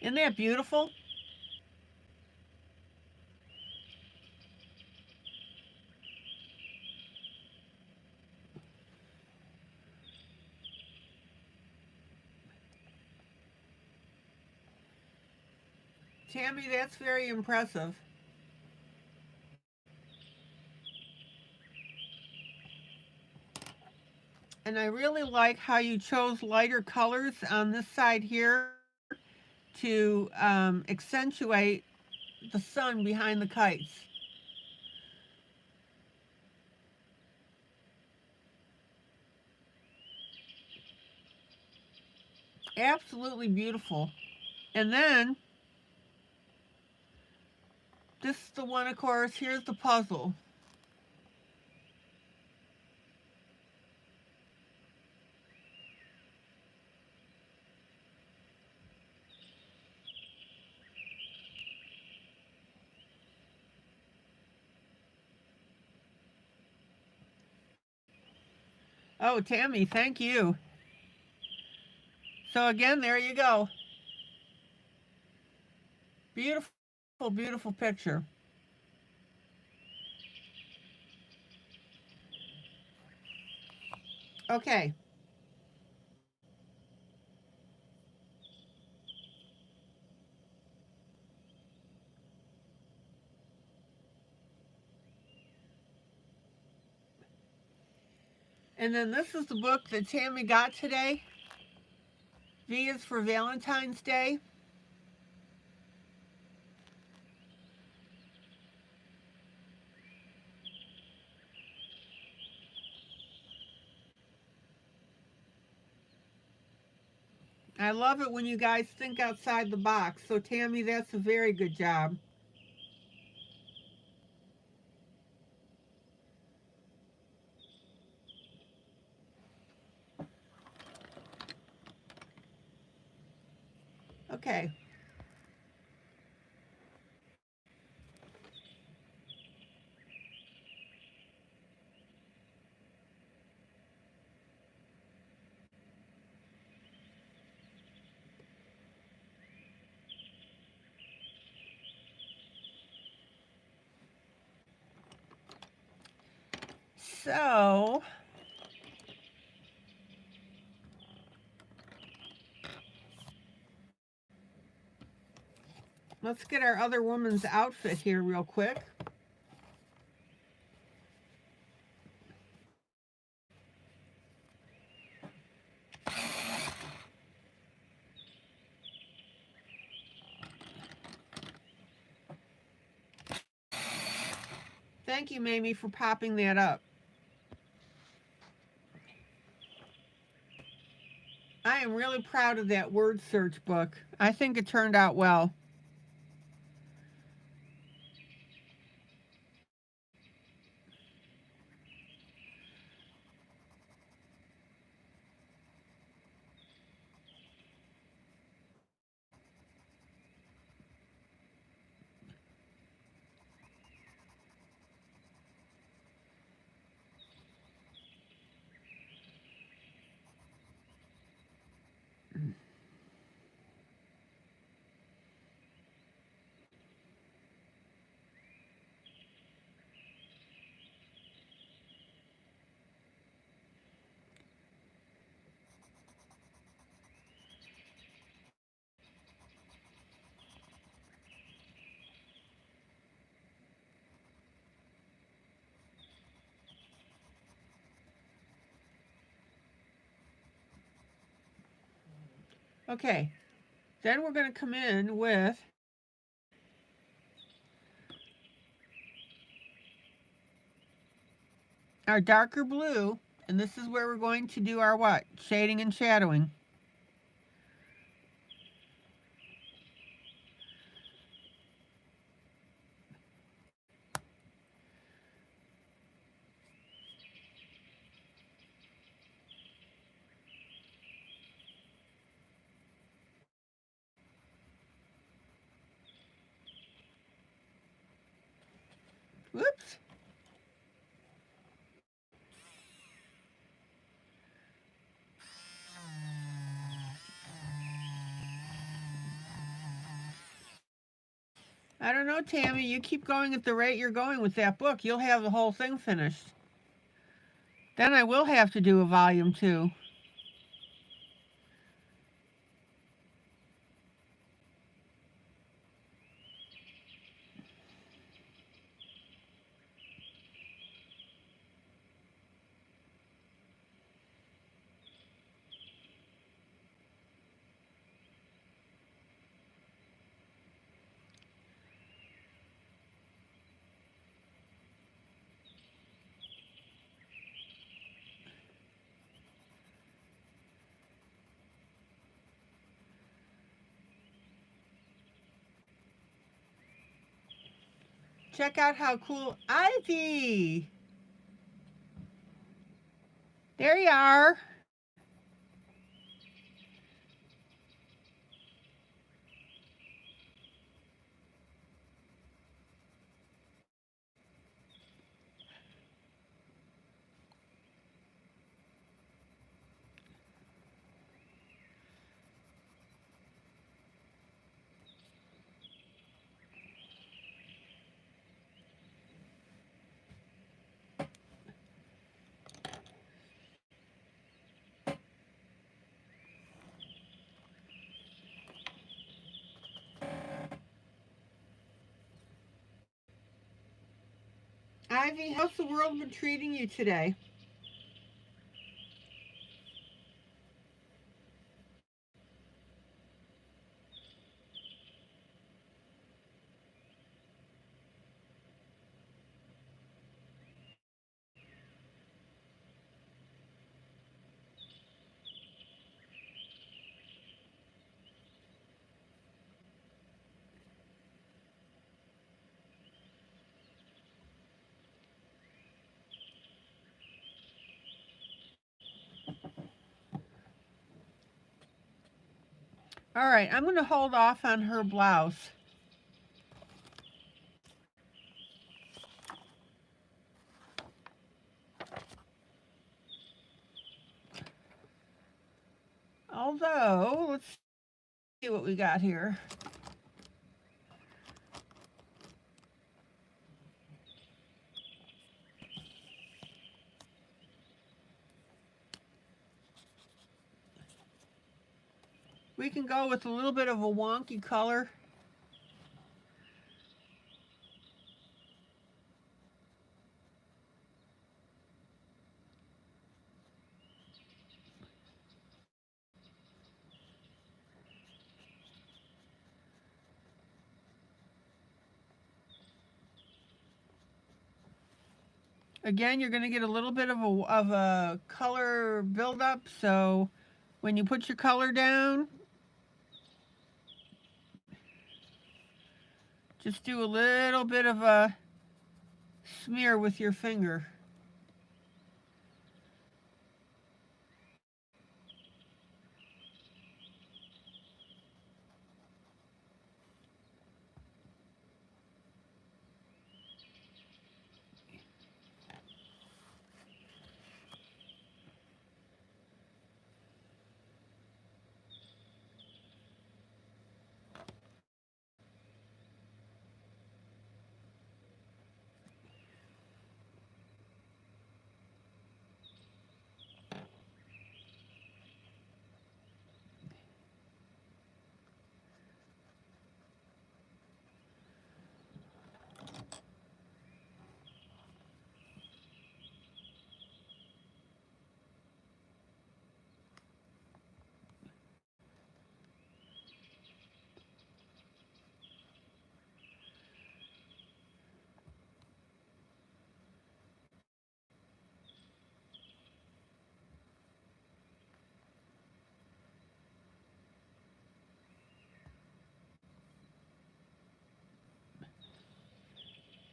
Speaker 1: Isn't that beautiful? Tammy, that's very impressive. And I really like how you chose lighter colors on this side here to accentuate the sun behind the kites. Absolutely beautiful. And then this is the one, of course, here's the puzzle. Oh, Tammy, thank you. So again, there you go. Beautiful, beautiful picture. Okay. And then this is the book that Tammy got today. V is for Valentine's Day. I love it when you guys think outside the box. So, Tammy, that's a very good job. Okay. So, let's get our other woman's outfit here real quick. Thank you, Mamie, for popping that up. I am really proud of that word search book. I think it turned out well. Okay, then we're going to come in with our darker blue, and this is where we're going to do our what? Shading and shadowing. Whoops. I don't know, Tammy. You keep going at the rate you're going with that book. You'll have the whole thing finished. Then I will have to do a volume 2. Check out how cool Ivy. There you are. Ivy, how's the world been treating you today? All right, I'm going to hold off on her blouse. Although, let's see what we got here. We can go with a little bit of a wonky color. Again, you're going to get a little bit of a color buildup, so when you put your color down, just do a little bit of a smear with your finger.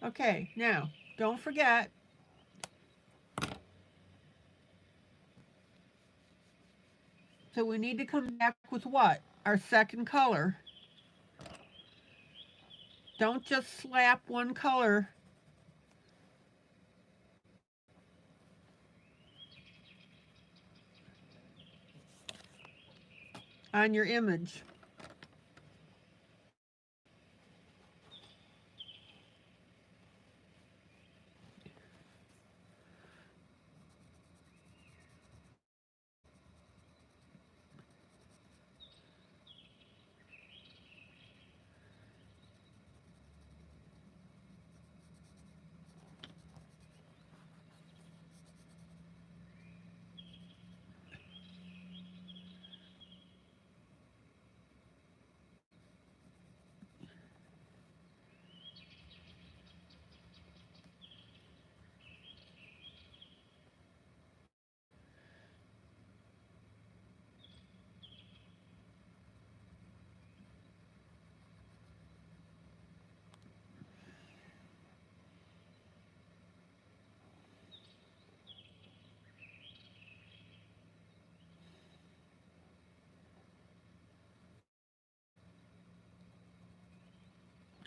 Speaker 1: Okay, now, don't forget, so we need to come back with what? Our second color. Don't just slap one color on your image.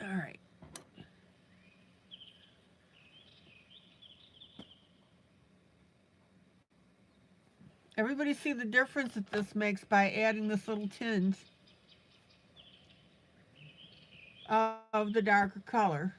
Speaker 1: All right. Everybody see the difference that this makes by adding this little tinge of the darker color.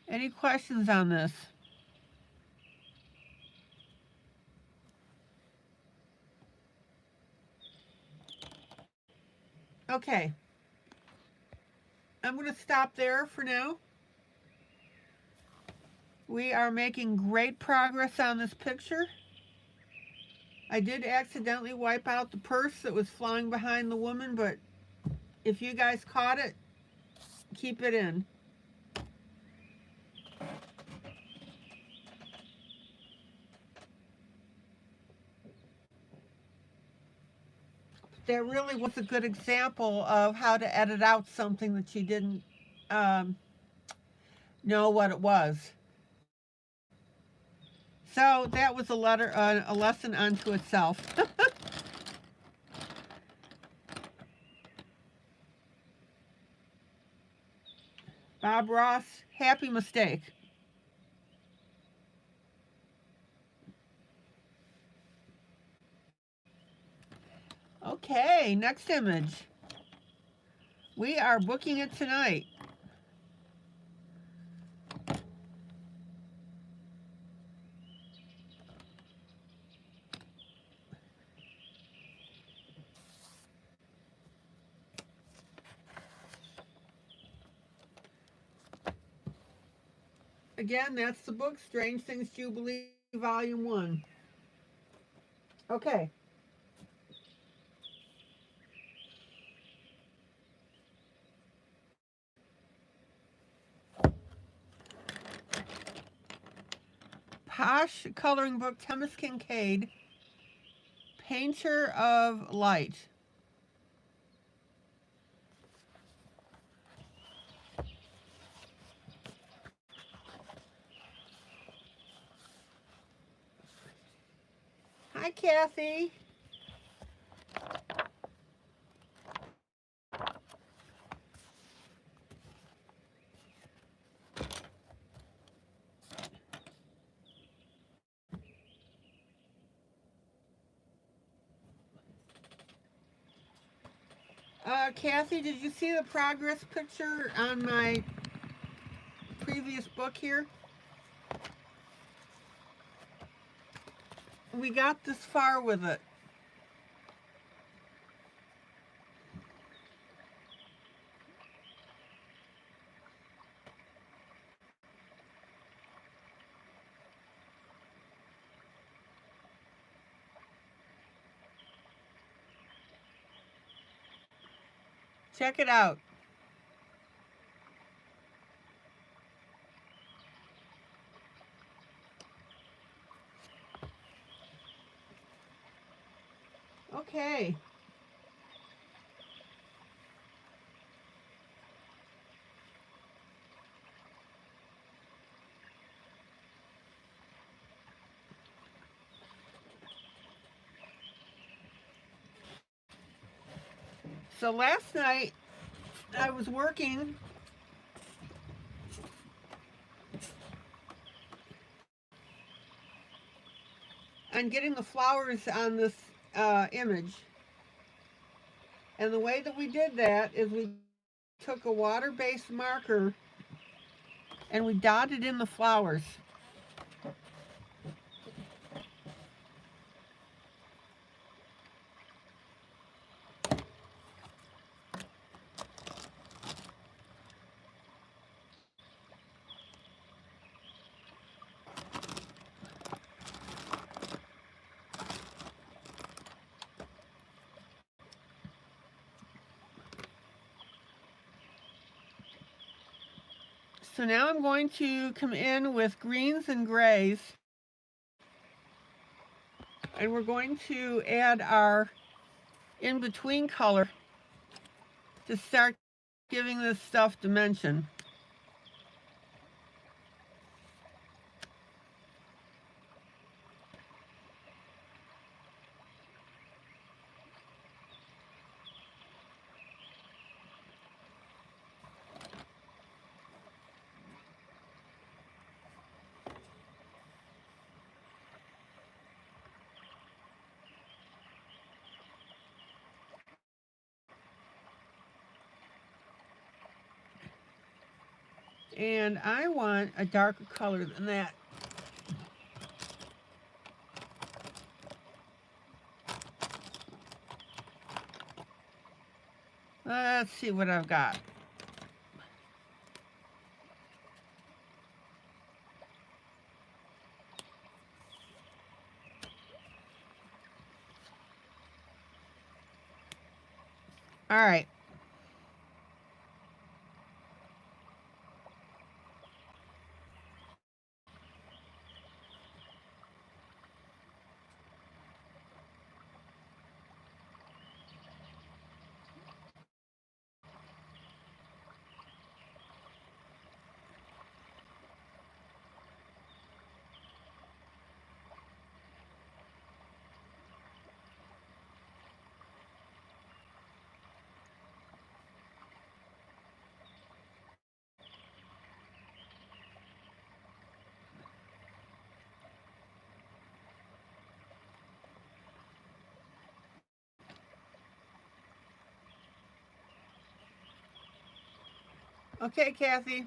Speaker 1: Any questions on this? Okay. I'm going to stop there for now. We are making great progress on this picture. I did accidentally wipe out the purse that was flying behind the woman, but if you guys caught it, keep it in. That really was a good example of how to edit out something that you didn't know what it was. So that was a lesson unto itself. Bob Ross, happy mistake. Okay, next image. We are booking it tonight. Again, that's the book, Strange Things Jubilee, Volume 1. Okay. Posh coloring book, Thomas Kincaid, Painter of Light. Hi, Kathy. Kathy, did you see the progress picture on my previous book here? We got this far with it. Check it out. Okay. So last night I was working on getting the flowers on this image. And the way that we did that is we took a water-based marker and we dotted in the flowers. So now I'm going to come in with greens and grays, and we're going to add our in-between color to start giving this stuff dimension. And I want a darker color than that. Let's see what I've got. All right. Okay, Kathy.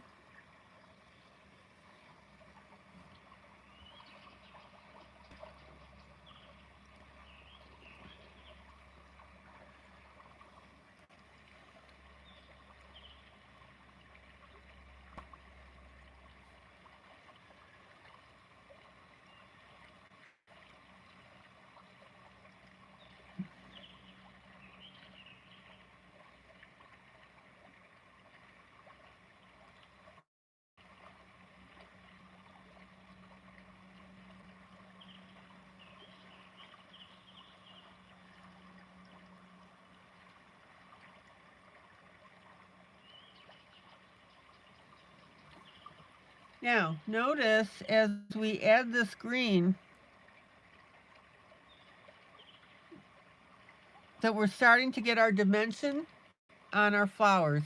Speaker 1: Now, notice as we add this green that we're starting to get our dimension on our flowers.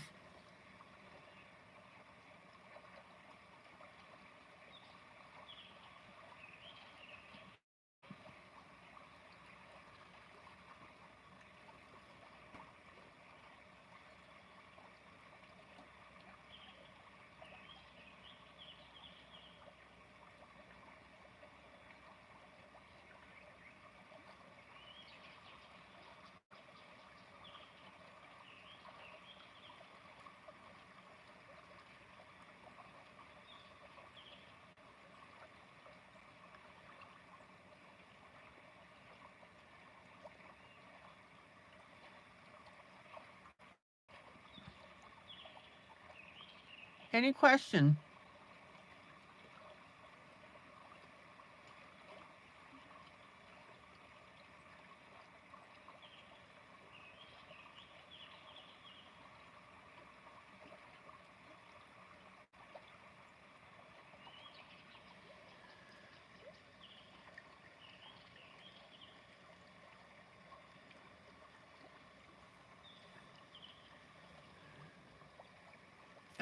Speaker 1: Any question?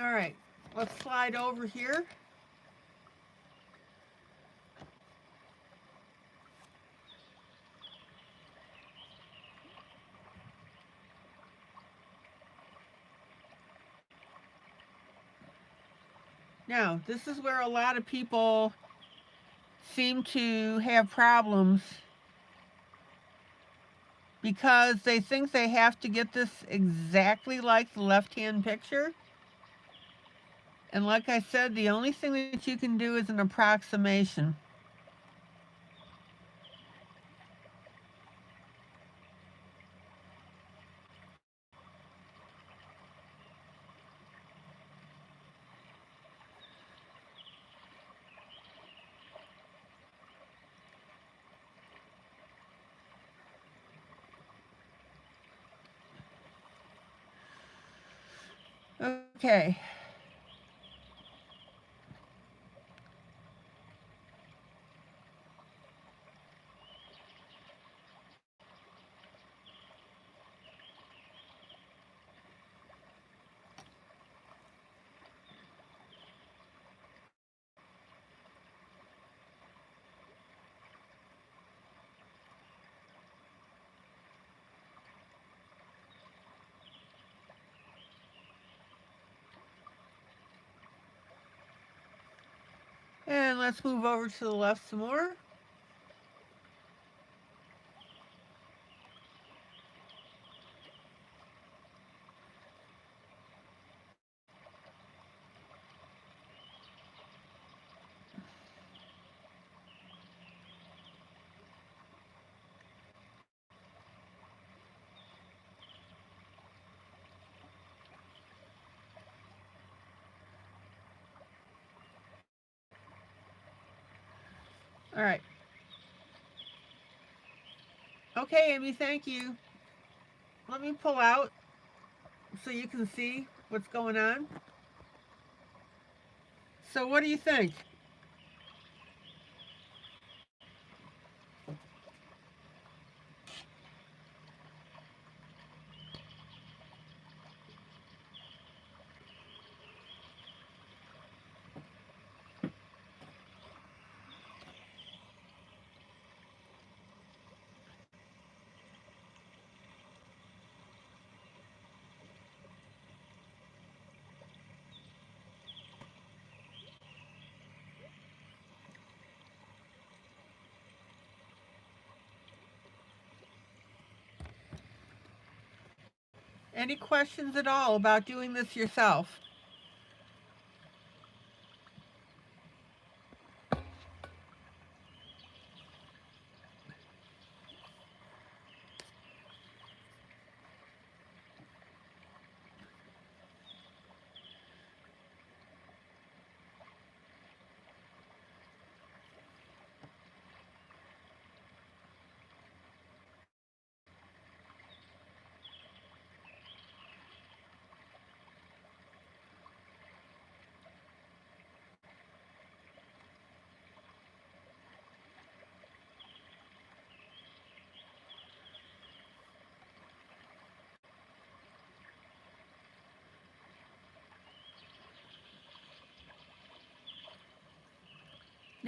Speaker 1: All right, let's slide over here. Now, this is where a lot of people seem to have problems because they think they have to get this exactly like the left-hand picture. And like I said, the only thing that you can do is an approximation. Okay. And let's move over to the left some more. All right. Okay, Amy, thank you. Let me pull out so you can see what's going on. So what do you think? Any questions at all about doing this yourself?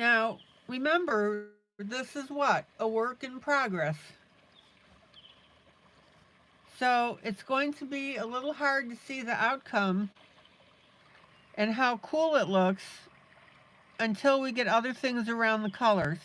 Speaker 1: Now, remember, this is what? A work in progress. So it's going to be a little hard to see the outcome and how cool it looks until we get other things around the colors.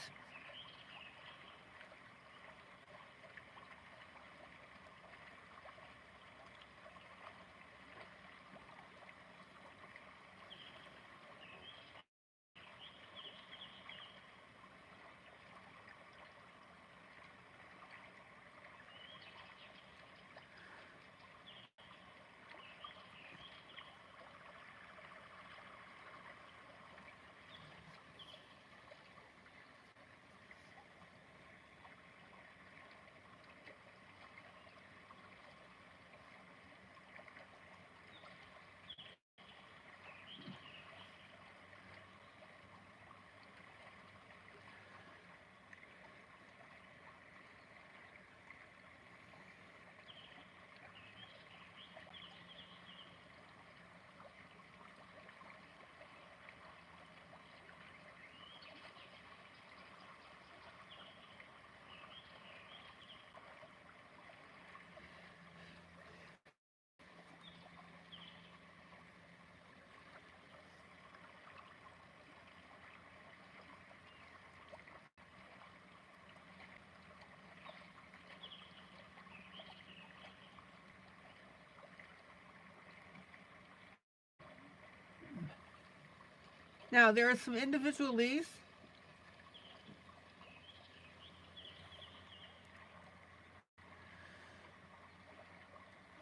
Speaker 1: Now, there are some individual leaves.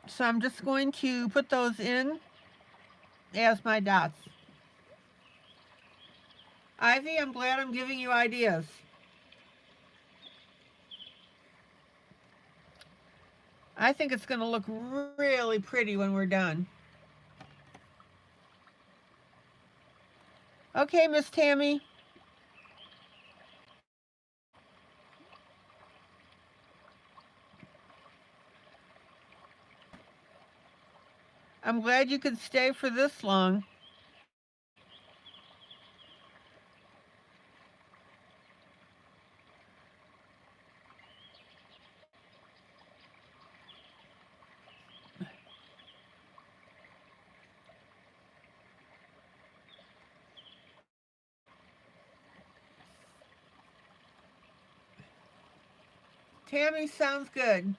Speaker 1: So I'm just going to put those in as my dots. Ivy, I'm glad I'm giving you ideas. I think it's going to look really pretty when we're done. Okay, Miss Tammy. I'm glad you could stay for this long. Tammy sounds good.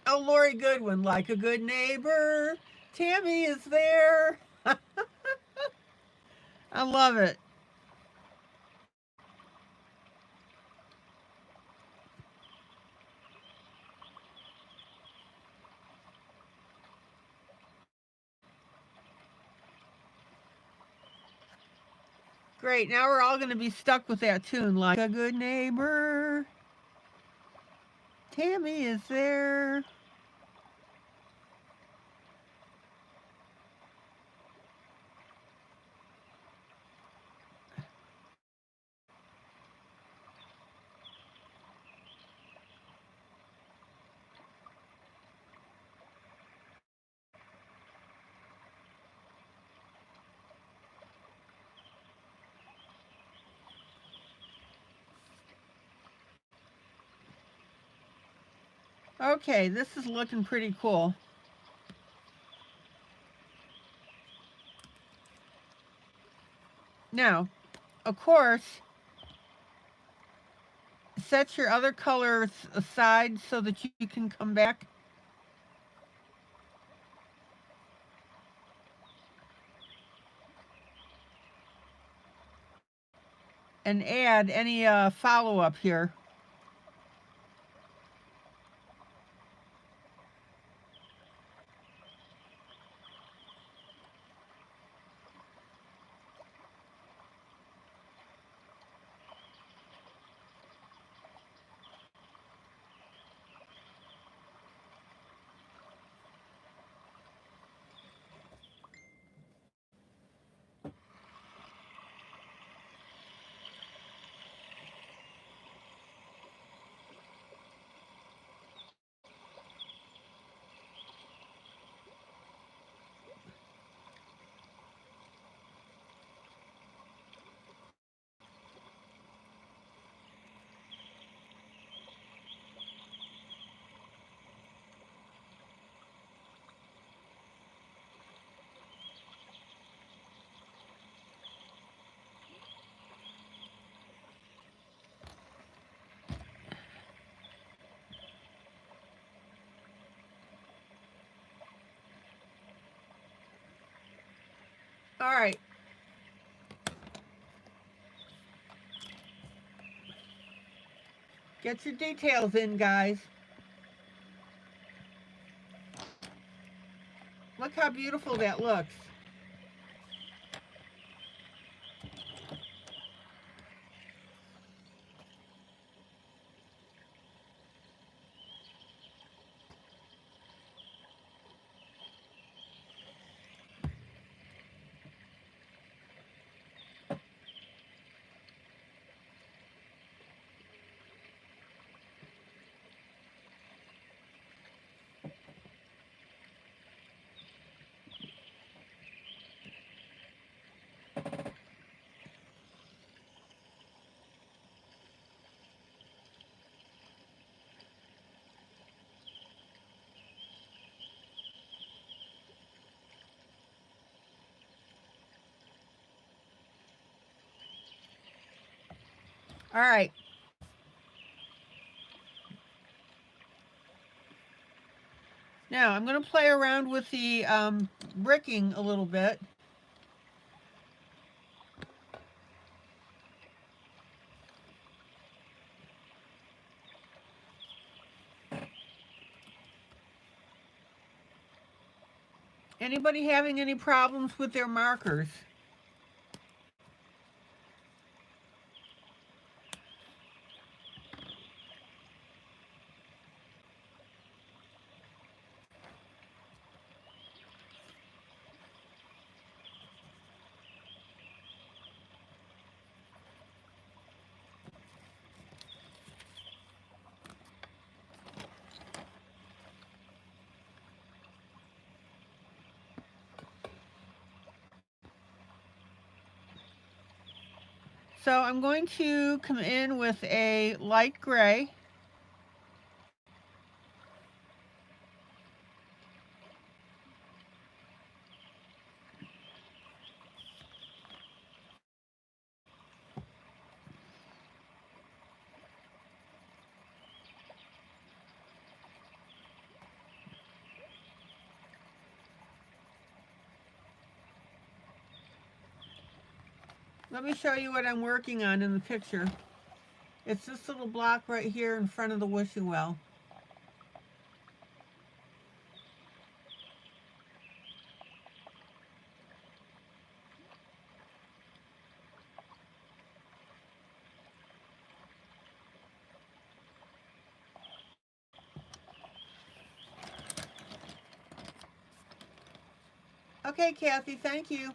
Speaker 1: Oh, Lori Goodwin, like a good neighbor. Tammy is there. I love it. Great. Now we're all going to be stuck with that tune, like a good neighbor. Tammy is there. Okay, this is looking pretty cool. Now, of course, set your other colors aside so that you can come back and add any follow-up here. All right. Get your details in, guys. Look how beautiful that looks. All right. Now I'm going to play around with the bricking a little bit. Anybody having any problems with their markers? So I'm going to come in with a light gray. Let me show you what I'm working on in the picture. It's this little block right here in front of the wishing well. Okay, Kathy, thank you.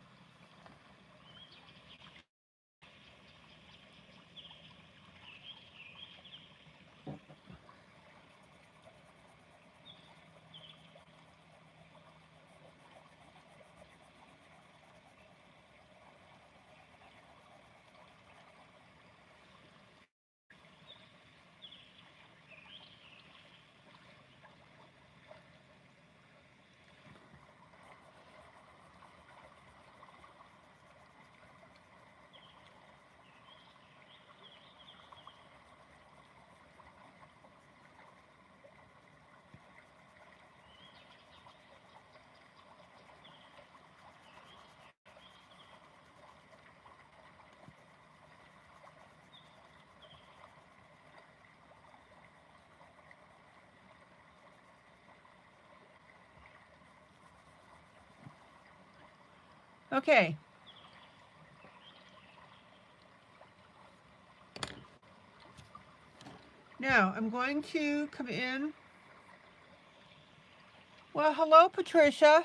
Speaker 1: Okay. Now I'm going to come in. Well, hello, Patricia.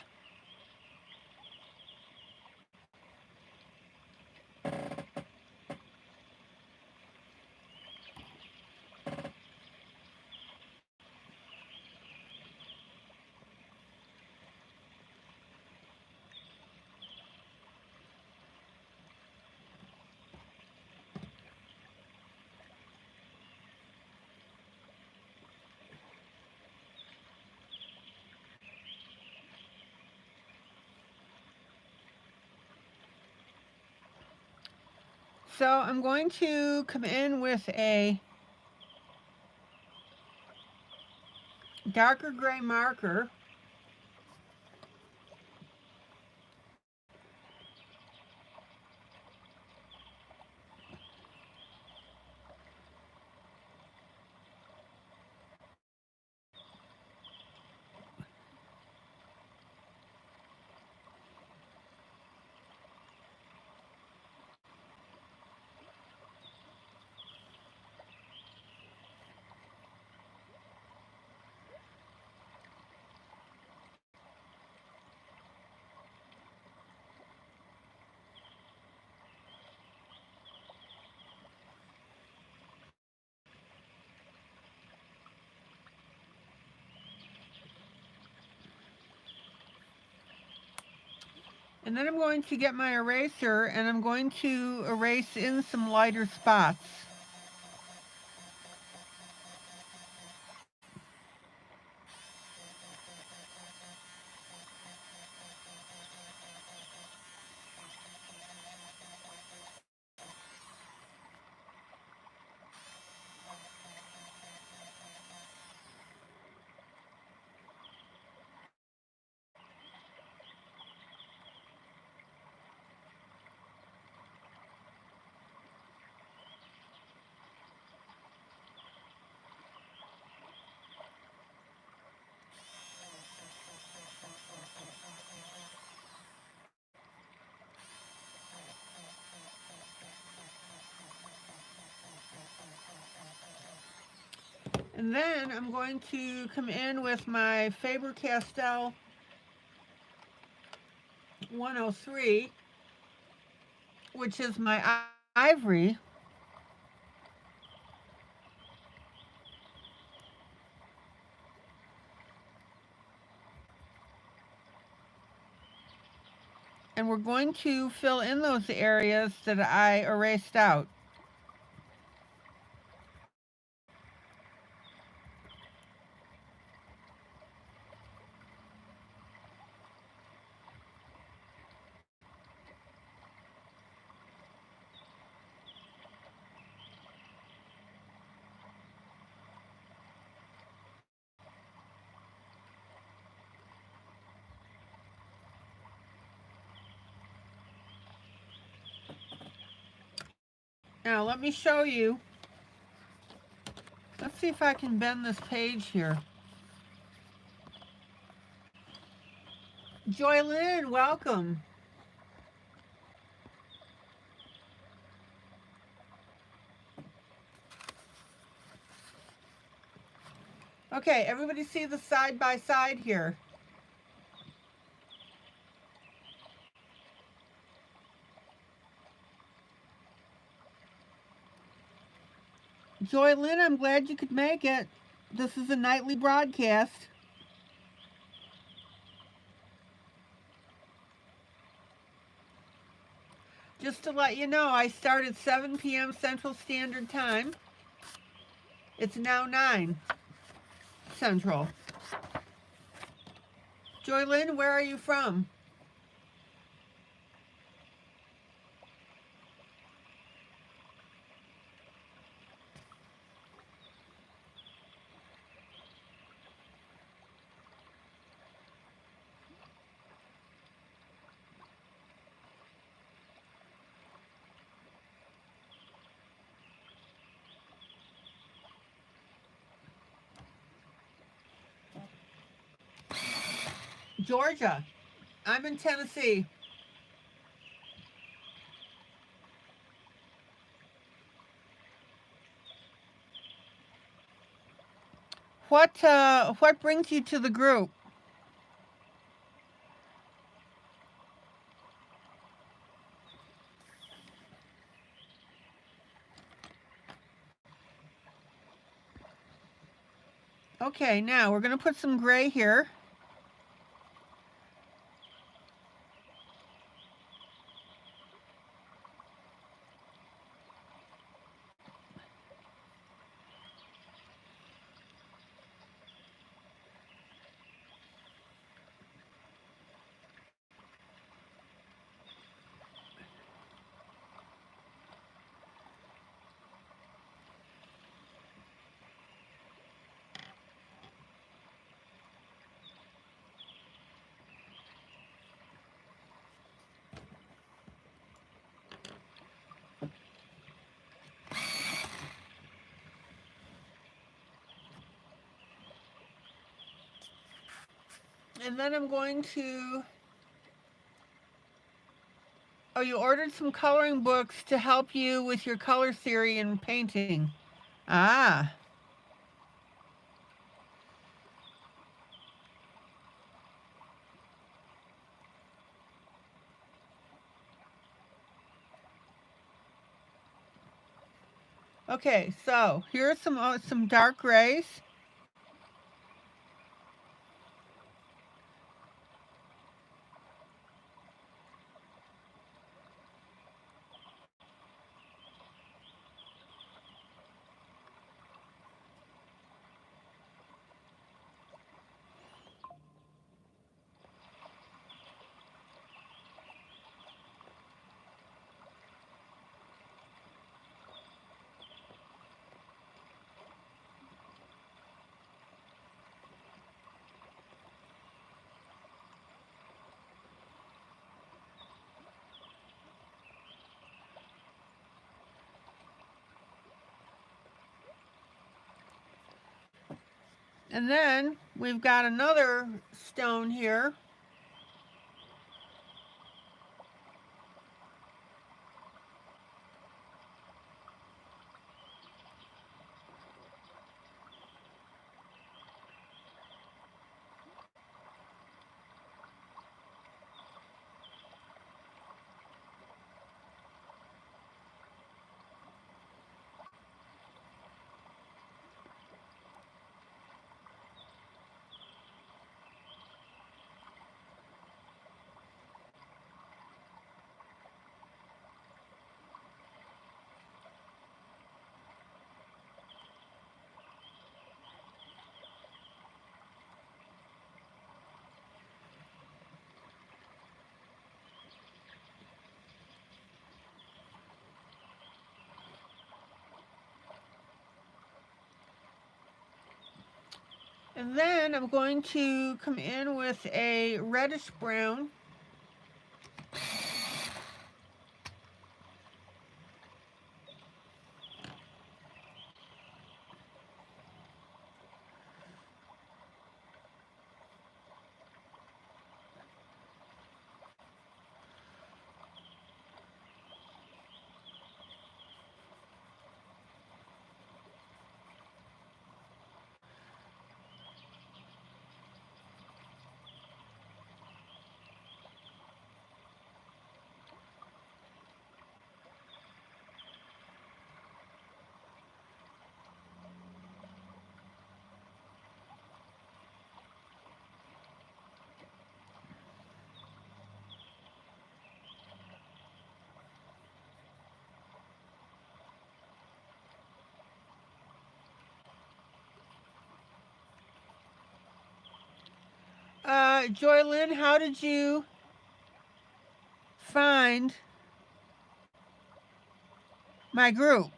Speaker 1: So I'm going to come in with a darker gray marker. And then I'm going to get my eraser and I'm going to erase in some lighter spots. And then I'm going to come in with my Faber-Castell 103, which is my ivory. And we're going to fill in those areas that I erased out. Now let me show you. Let's see if I can bend this page here. Joylyn, welcome. Okay, everybody see the side by side here. Joylyn, I'm glad you could make it. This is a nightly broadcast. Just to let you know, I start at 7 p.m. Central Standard Time. It's now 9 Central. Joylyn, where are you from? Georgia. I'm in Tennessee. What brings you to the group? Okay, now we're going to put some gray here. And then I'm going to... Oh, you ordered some coloring books to help you with your color theory in painting. Ah. Okay, so here are some dark grays. And then we've got another stone here. And then I'm going to come in with a reddish brown. Joylyn, how did you find my group?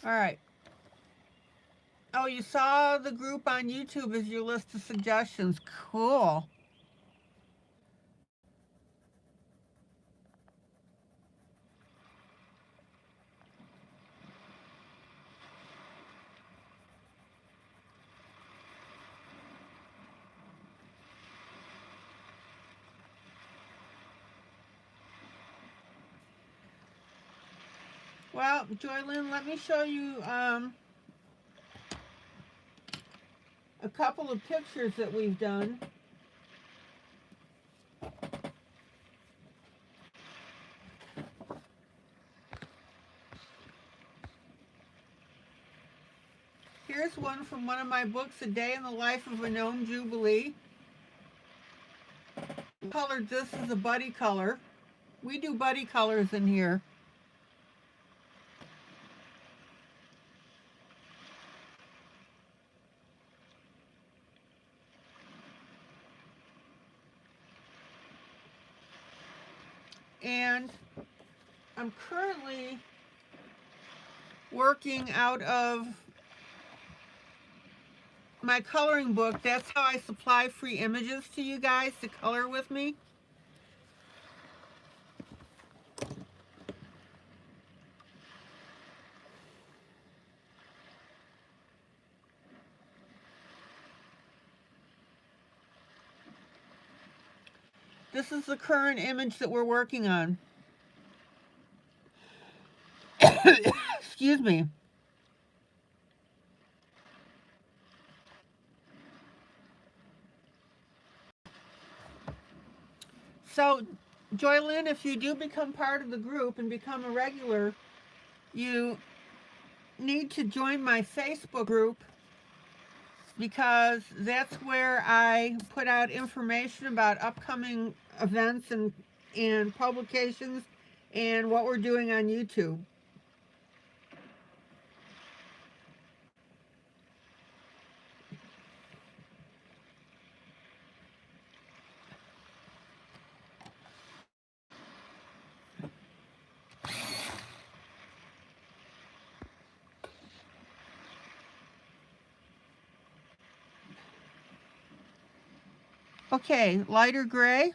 Speaker 1: All right. Oh, you saw the group on YouTube as your list of suggestions. Cool. Well, Joylyn, let me show you a couple of pictures that we've done. Here's one from one of my books, A Day in the Life of a Gnome Jubilee. I colored this as a buddy color. We do buddy colors in here. And I'm currently working out of my coloring book. That's how I supply free images to you guys to color with me. This is the current image that we're working on. Excuse me. So Joylyn, if you do become part of the group and become a regular, you need to join my Facebook group because that's where I put out information about upcoming events and publications and what we're doing on YouTube. Okay, lighter gray.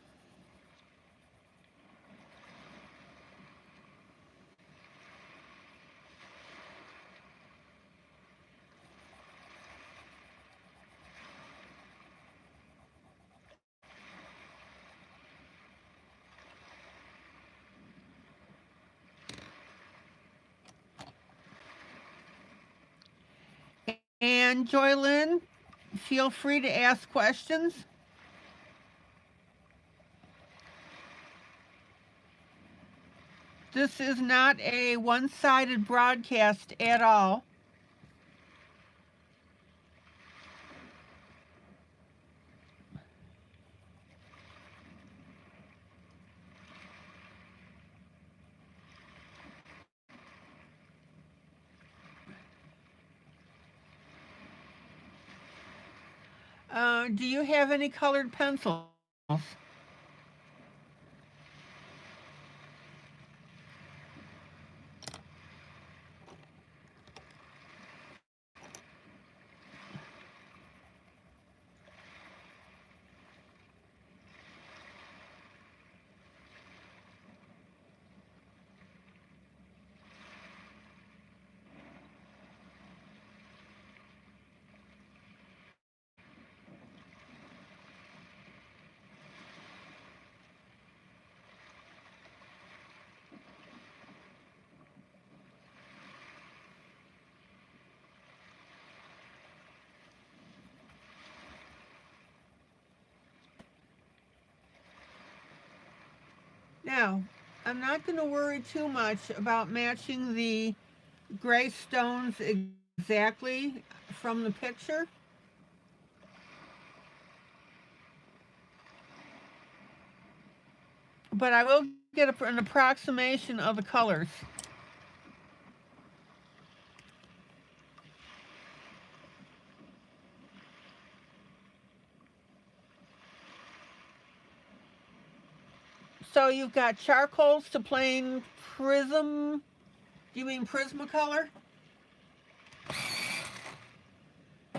Speaker 1: And Joylyn, feel free to ask questions. This is not a one-sided broadcast at all. Do you have any colored pencils? Now, I'm not going to worry too much about matching the gray stones exactly from the picture. But I will get an approximation of the colors. So you've got charcoals to plain prism. Do you mean Prismacolor?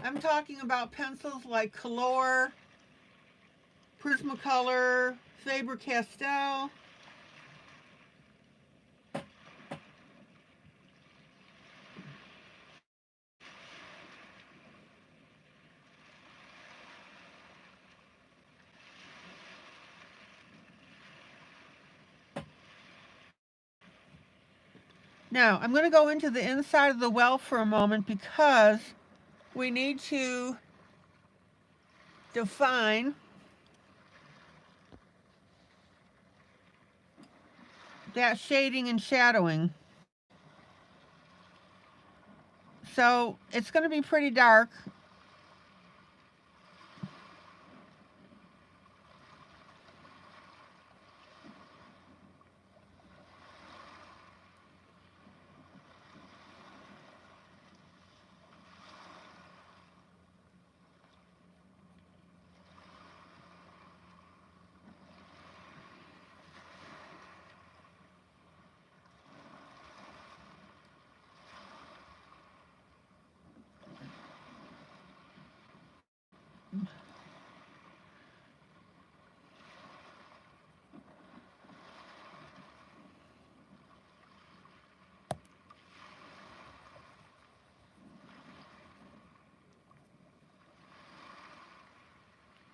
Speaker 1: I'm talking about pencils like Color, Prismacolor, Faber-Castell. Now, I'm going to go into the inside of the well for a moment because we need to define that shading and shadowing. So it's going to be pretty dark.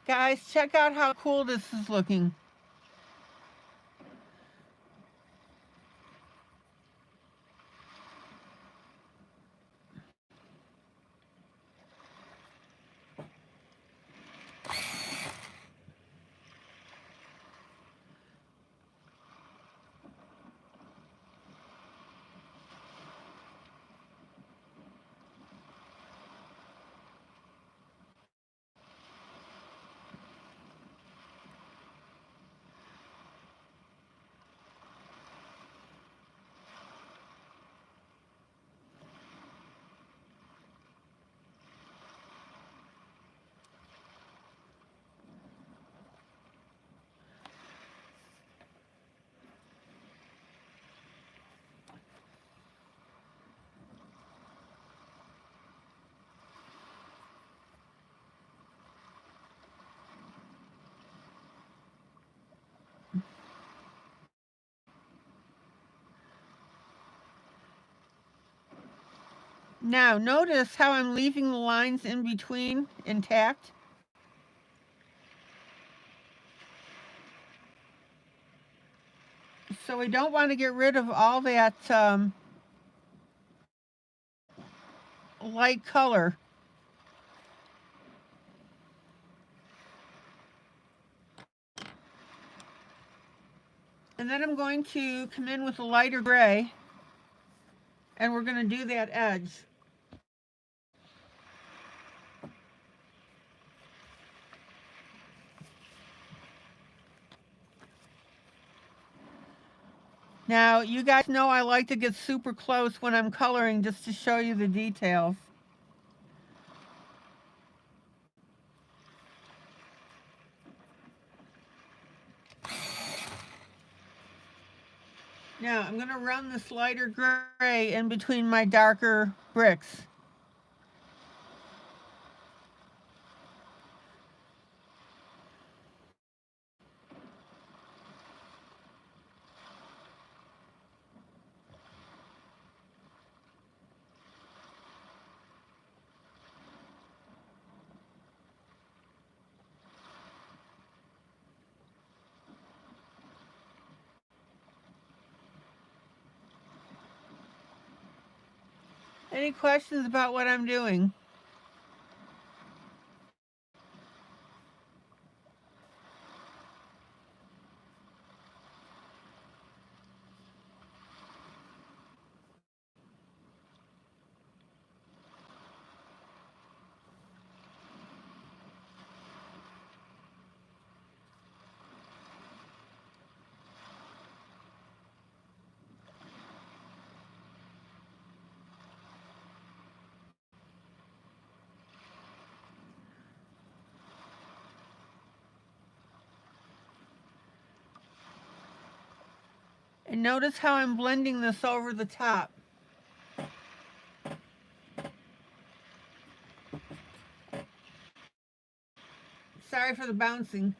Speaker 1: Guys, check out how cool this is looking. Now notice how I'm leaving the lines in between intact. So we don't want to get rid of all that light color. And then I'm going to come in with a lighter gray, and we're going to do that edge. Now, you guys know I like to get super close when I'm coloring just to show you the details. Now, I'm going to run this lighter gray in between my darker bricks. Any questions about what I'm doing? And notice how I'm blending this over the top. Sorry for the bouncing.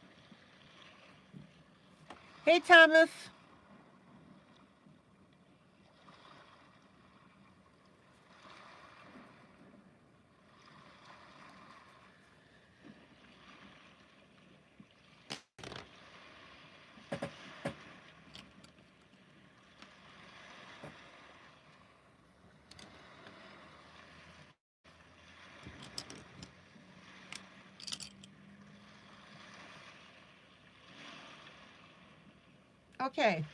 Speaker 1: Hey, Thomas. Okay.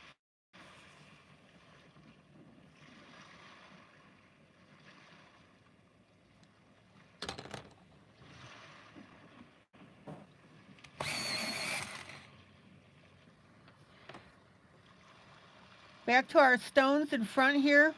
Speaker 1: Back to our stones in front here.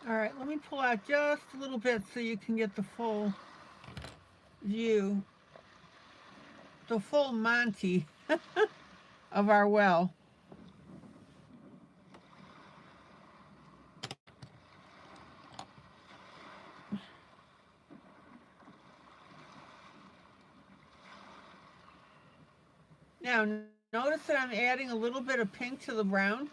Speaker 1: All right, let me pull out just a little bit so you can get the full view, the full Monty of our well. Now, notice that I'm adding a little bit of pink to the brown.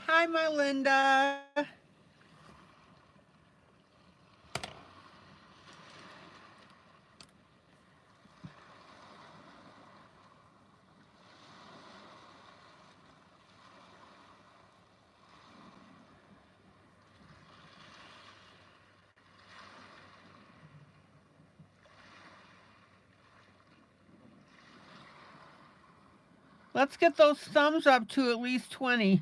Speaker 1: Hi, my Linda. Let's get those thumbs up to at least 20.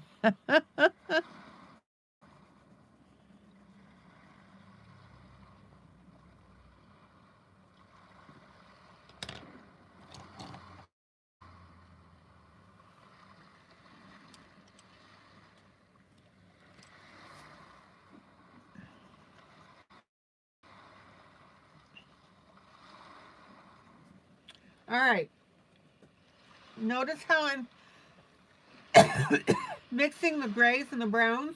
Speaker 1: All right. Notice how I'm mixing the grays and the browns.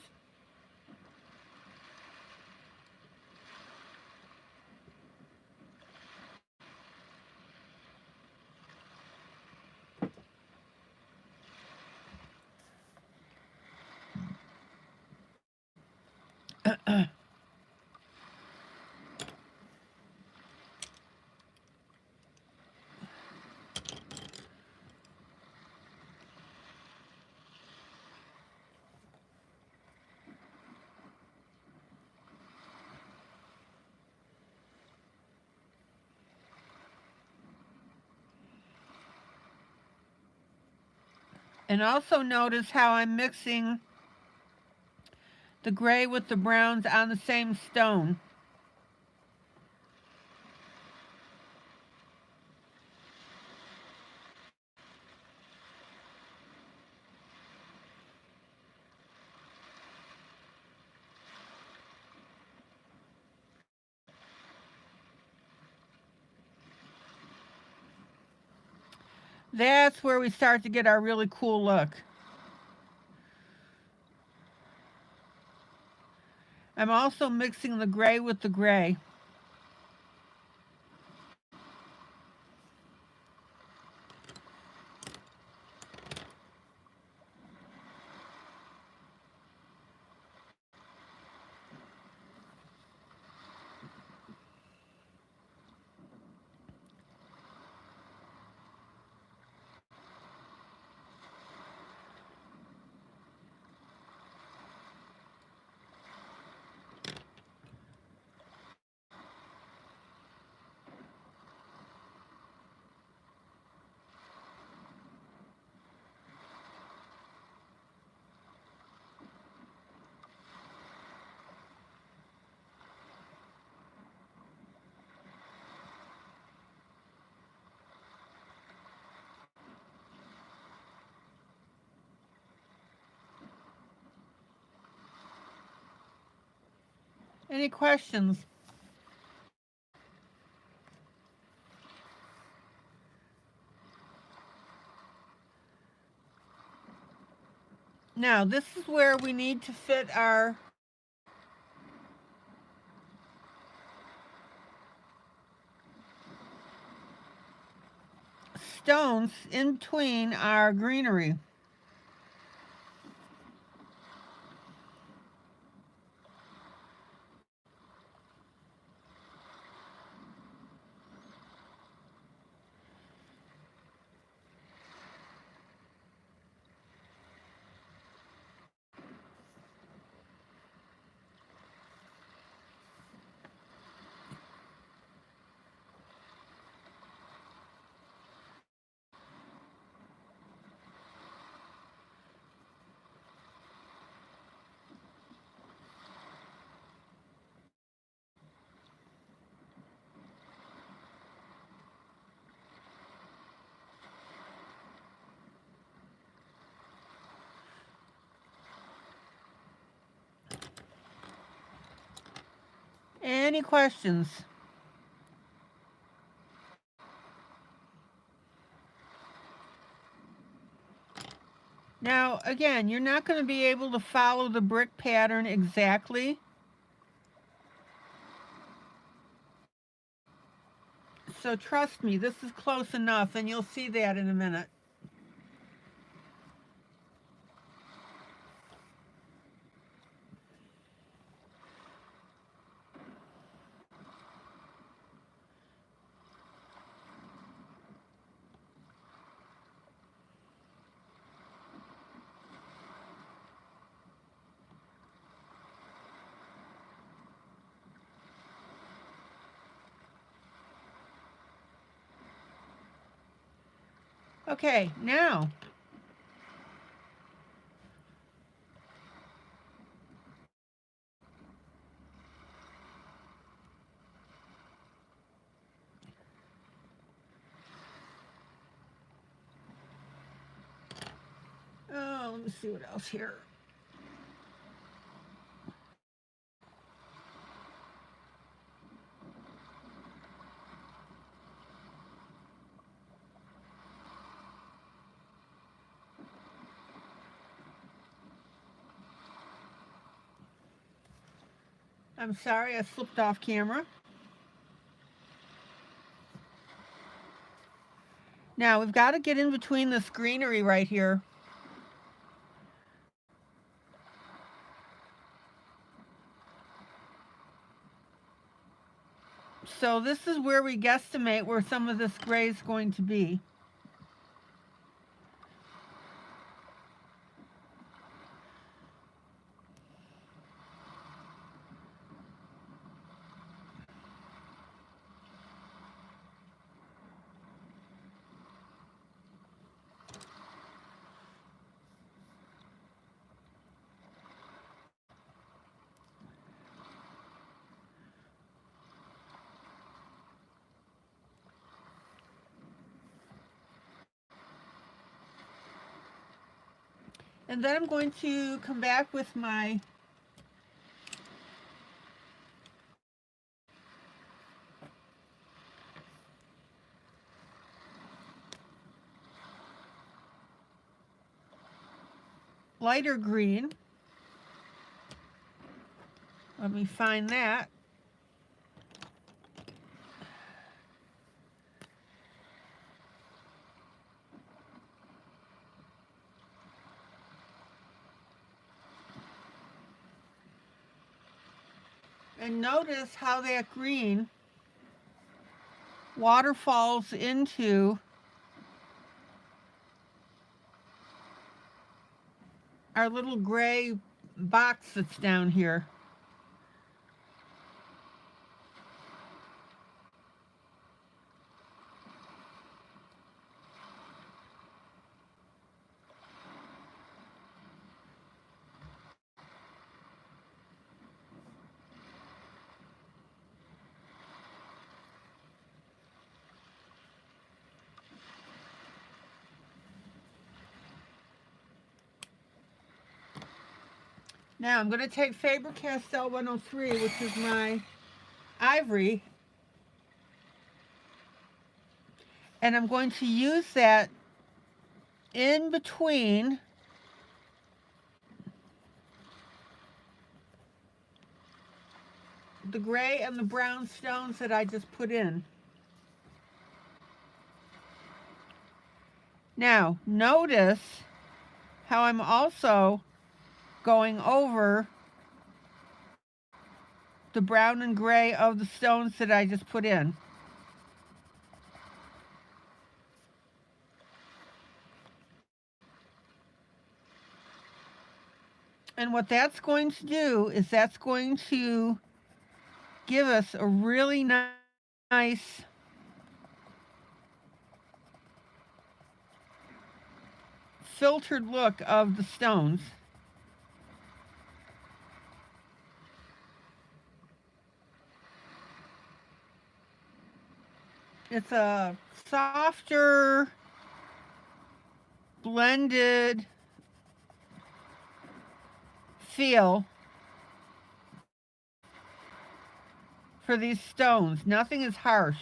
Speaker 1: And also notice how I'm mixing the gray with the browns on the same stone. That's where we start to get our really cool look. I'm also mixing the gray with the gray. Any questions? Now, this is where we need to fit our stones in between our greenery. any questions? Now, again, you're not going to be able to follow the brick pattern exactly. So trust me, this is close enough, and you'll see that in a minute. Okay, now let me see what else here. I'm sorry, I slipped off camera. Now we've got to get in between this greenery right here. So this is where we guesstimate where some of this gray is going to be. And then I'm going to come back with my lighter green. Let me find that. And notice how that green waterfalls into our little gray box that's down here. Now I'm going to take Faber-Castell 103, which is my ivory, and I'm going to use that in between the gray and the brown stones that I just put in. Now, notice how I'm also going over the brown and gray of the stones that I just put in. And what that's going to do is that's going to give us a really nice filtered look of the stones. It's a softer, blended feel for these stones. Nothing is harsh.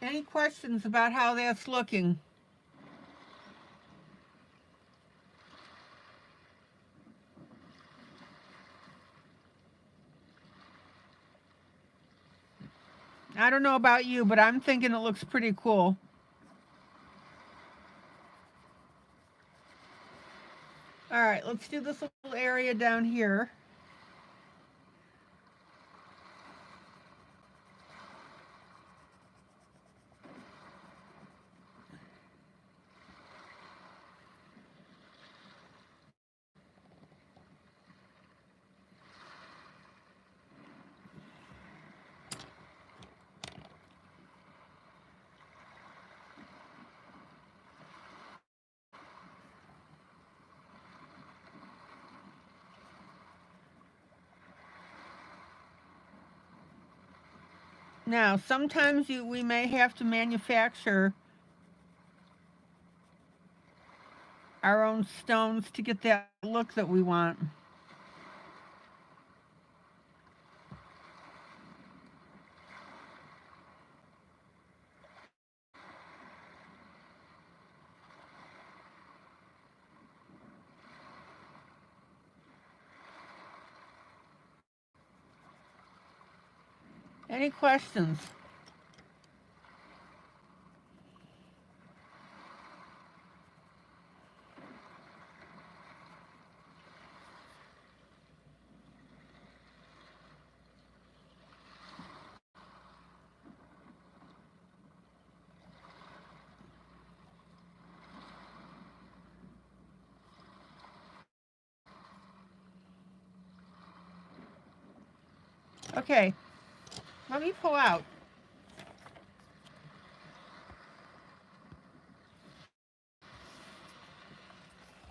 Speaker 1: Any questions about how that's looking? I don't know about you, but I'm thinking it looks pretty cool. All right, let's do this little area down here. Now, sometimes we may have to manufacture our own stones to get that look that we want. Any questions? Okay, let me pull out.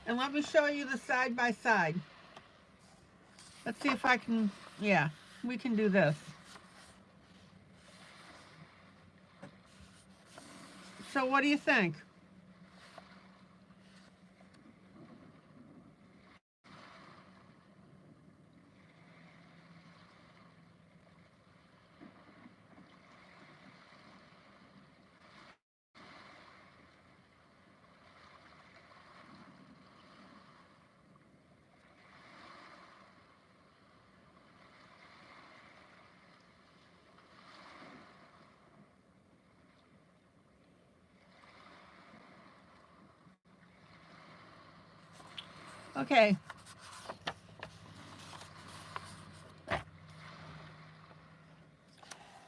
Speaker 1: And let me show you the side by side. Let's see if I can, yeah, we can do this. So what do you think? Okay.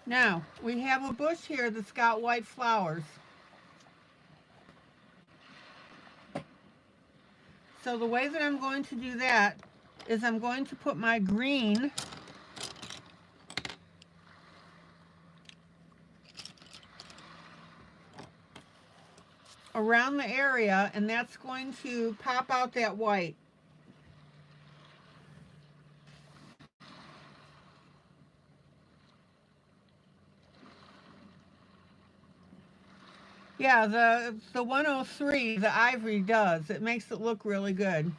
Speaker 1: Now, we have a bush here that's got white flowers. So the way that I'm going to do that is I'm going to put my green around the area, and that's going to pop out that white. Yeah, the 103, the ivory does. It makes it look really good.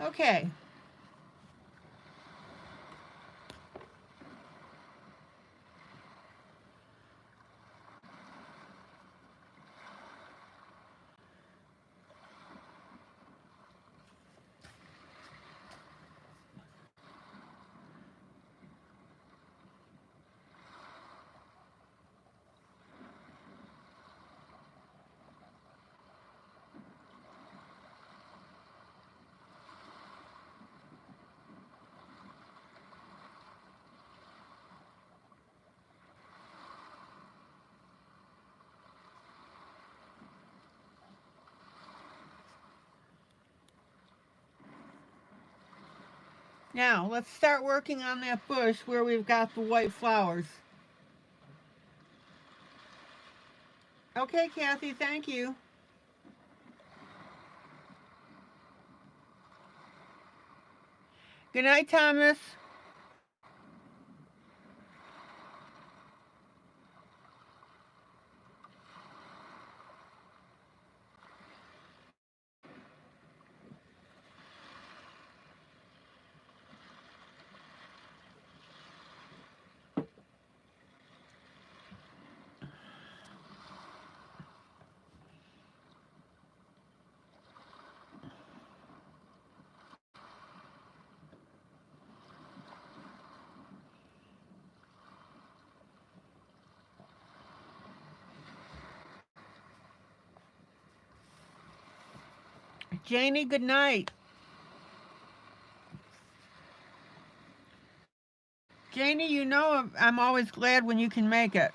Speaker 1: Okay. Now, let's start working on that bush where we've got the white flowers. Okay, Kathy, thank you. Good night, Thomas. Janie, good night. Janie, you know I'm always glad when you can make it.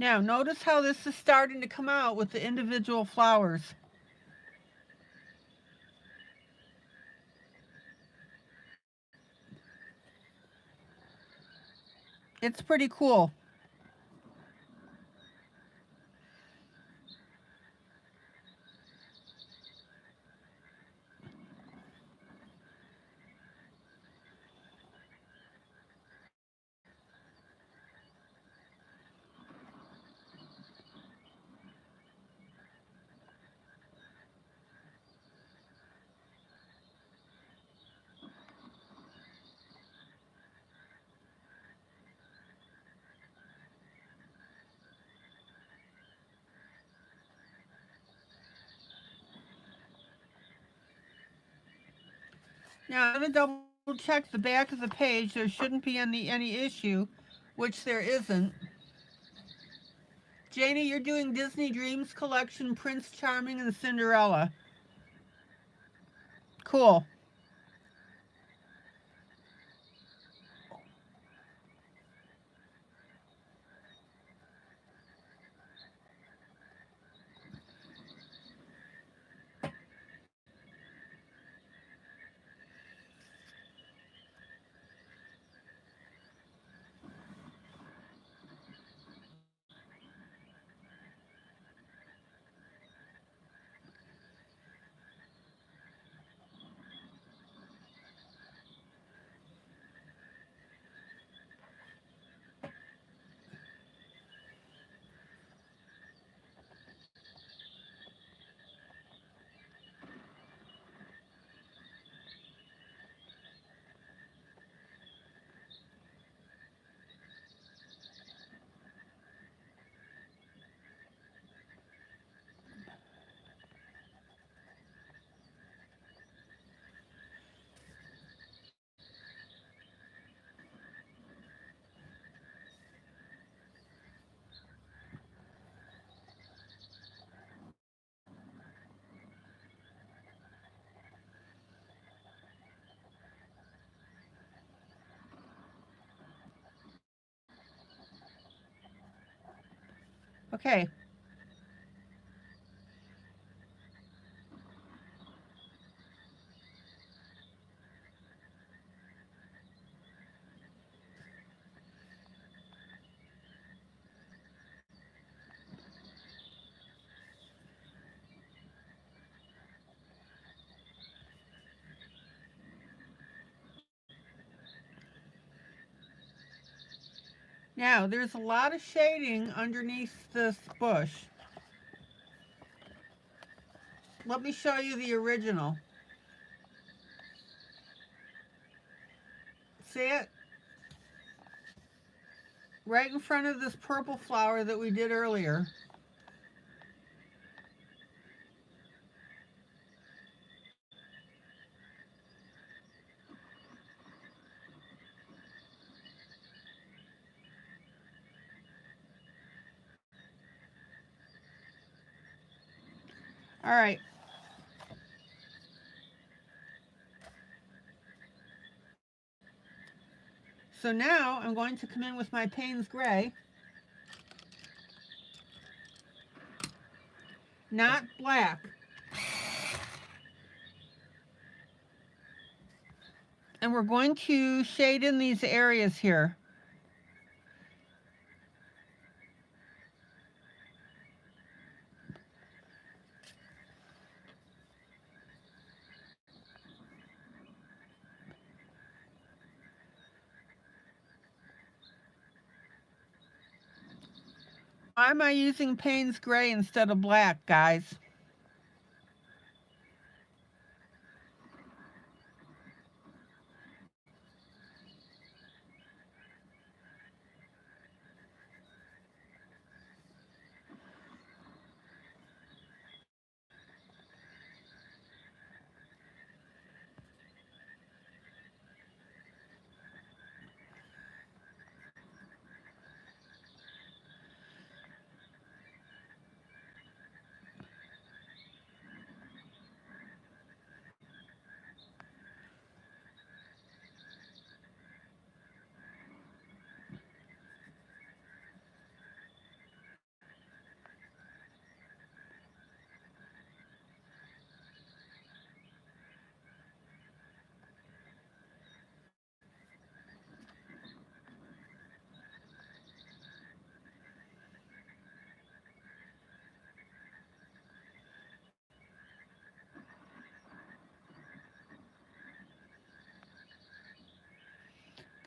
Speaker 1: Now, notice how this is starting to come out with the individual flowers. It's pretty cool. Now, I'm going to double check the back of the page. There shouldn't be any issue, which there isn't. Janie, you're doing Disney Dreams Collection, Prince Charming, and Cinderella. Cool. Okay. Now, there's a lot of shading underneath this bush. Let me show you the original. See it? Right in front of this purple flower that we did earlier. All right. So now I'm going to come in with my Payne's Gray. Not black. And we're going to shade in these areas here. Why am I using Payne's Gray instead of black, guys?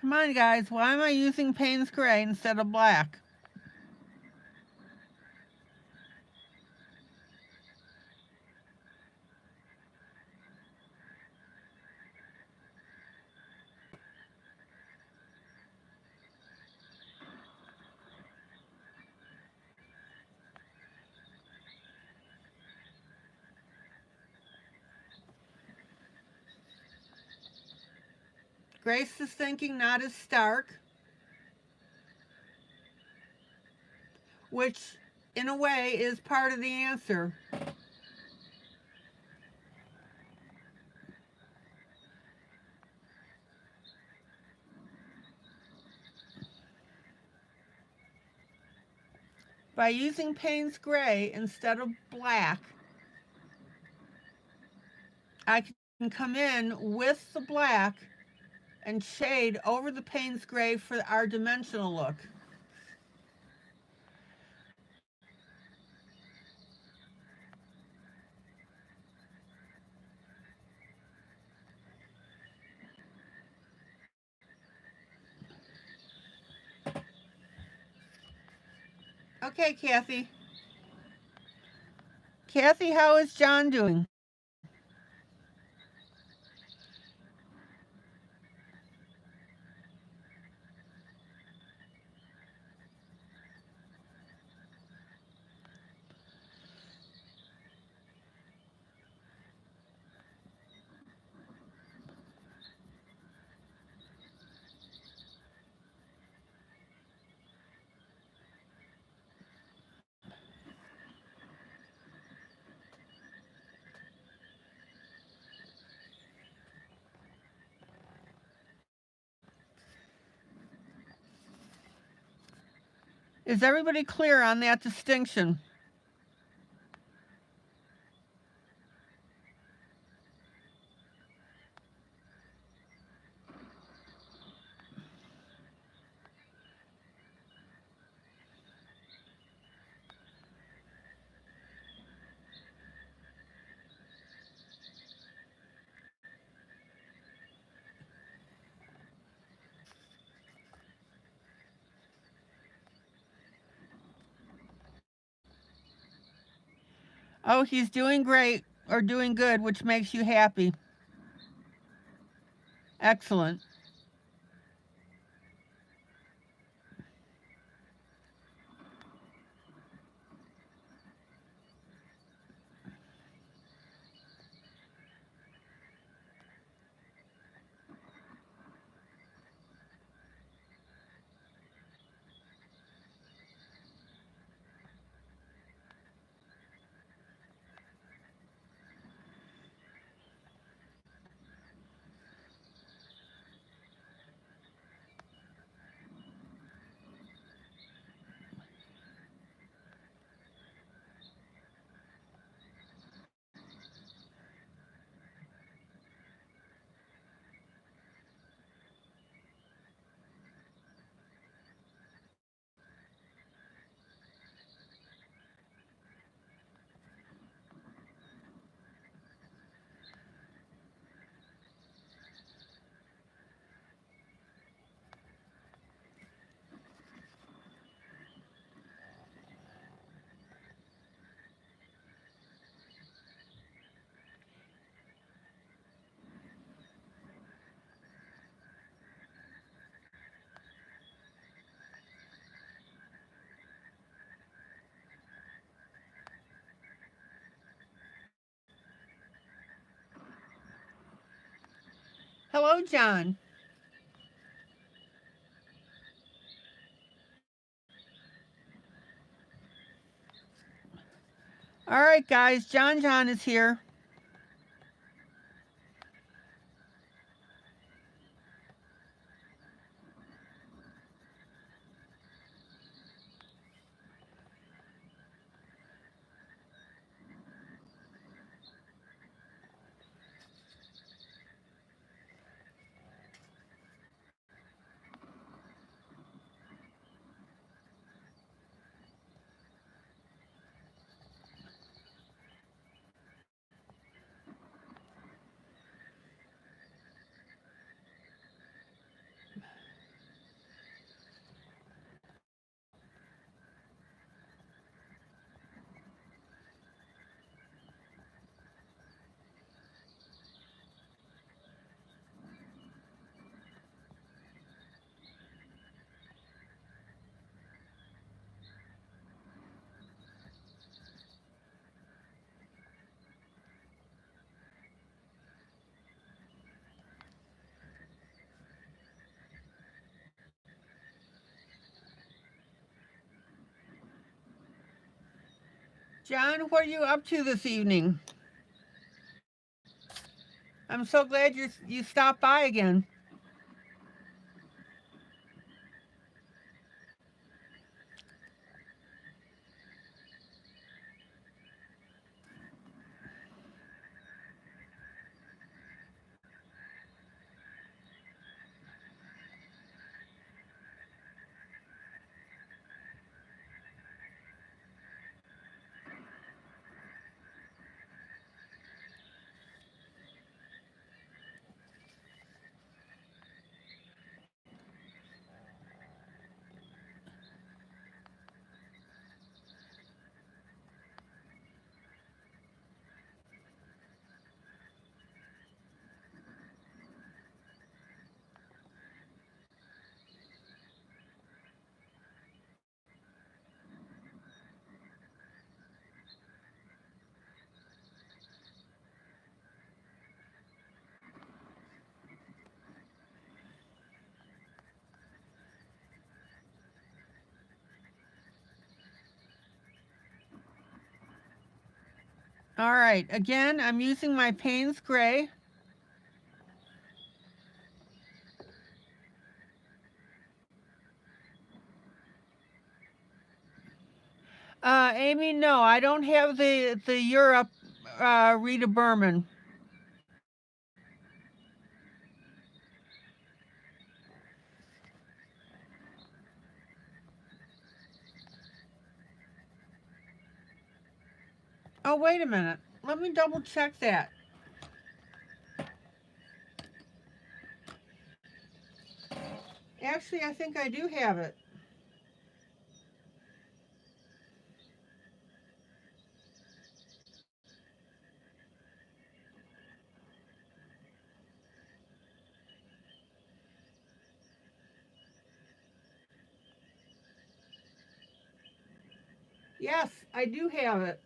Speaker 1: Come on, guys. Why am I using Payne's Gray instead of black? Grace is thinking not as stark, which in a way is part of the answer. By using Payne's Gray instead of black, I can come in with the black and shade over the Payne's Gray for our dimensional look. Okay, Kathy. Kathy, how is John doing? Is everybody clear on that distinction? Oh, he's doing great or doing good, which makes you happy. Excellent. Hello, John. All right, guys. John is here. John, what are you up to this evening? I'm so glad you stopped by again. All right. Again, I'm using my Payne's Gray. Amy, no, I don't have the Europe Rita Berman. Oh, wait a minute. Let me double check that. Actually, I think I do have it. Yes, I do have it.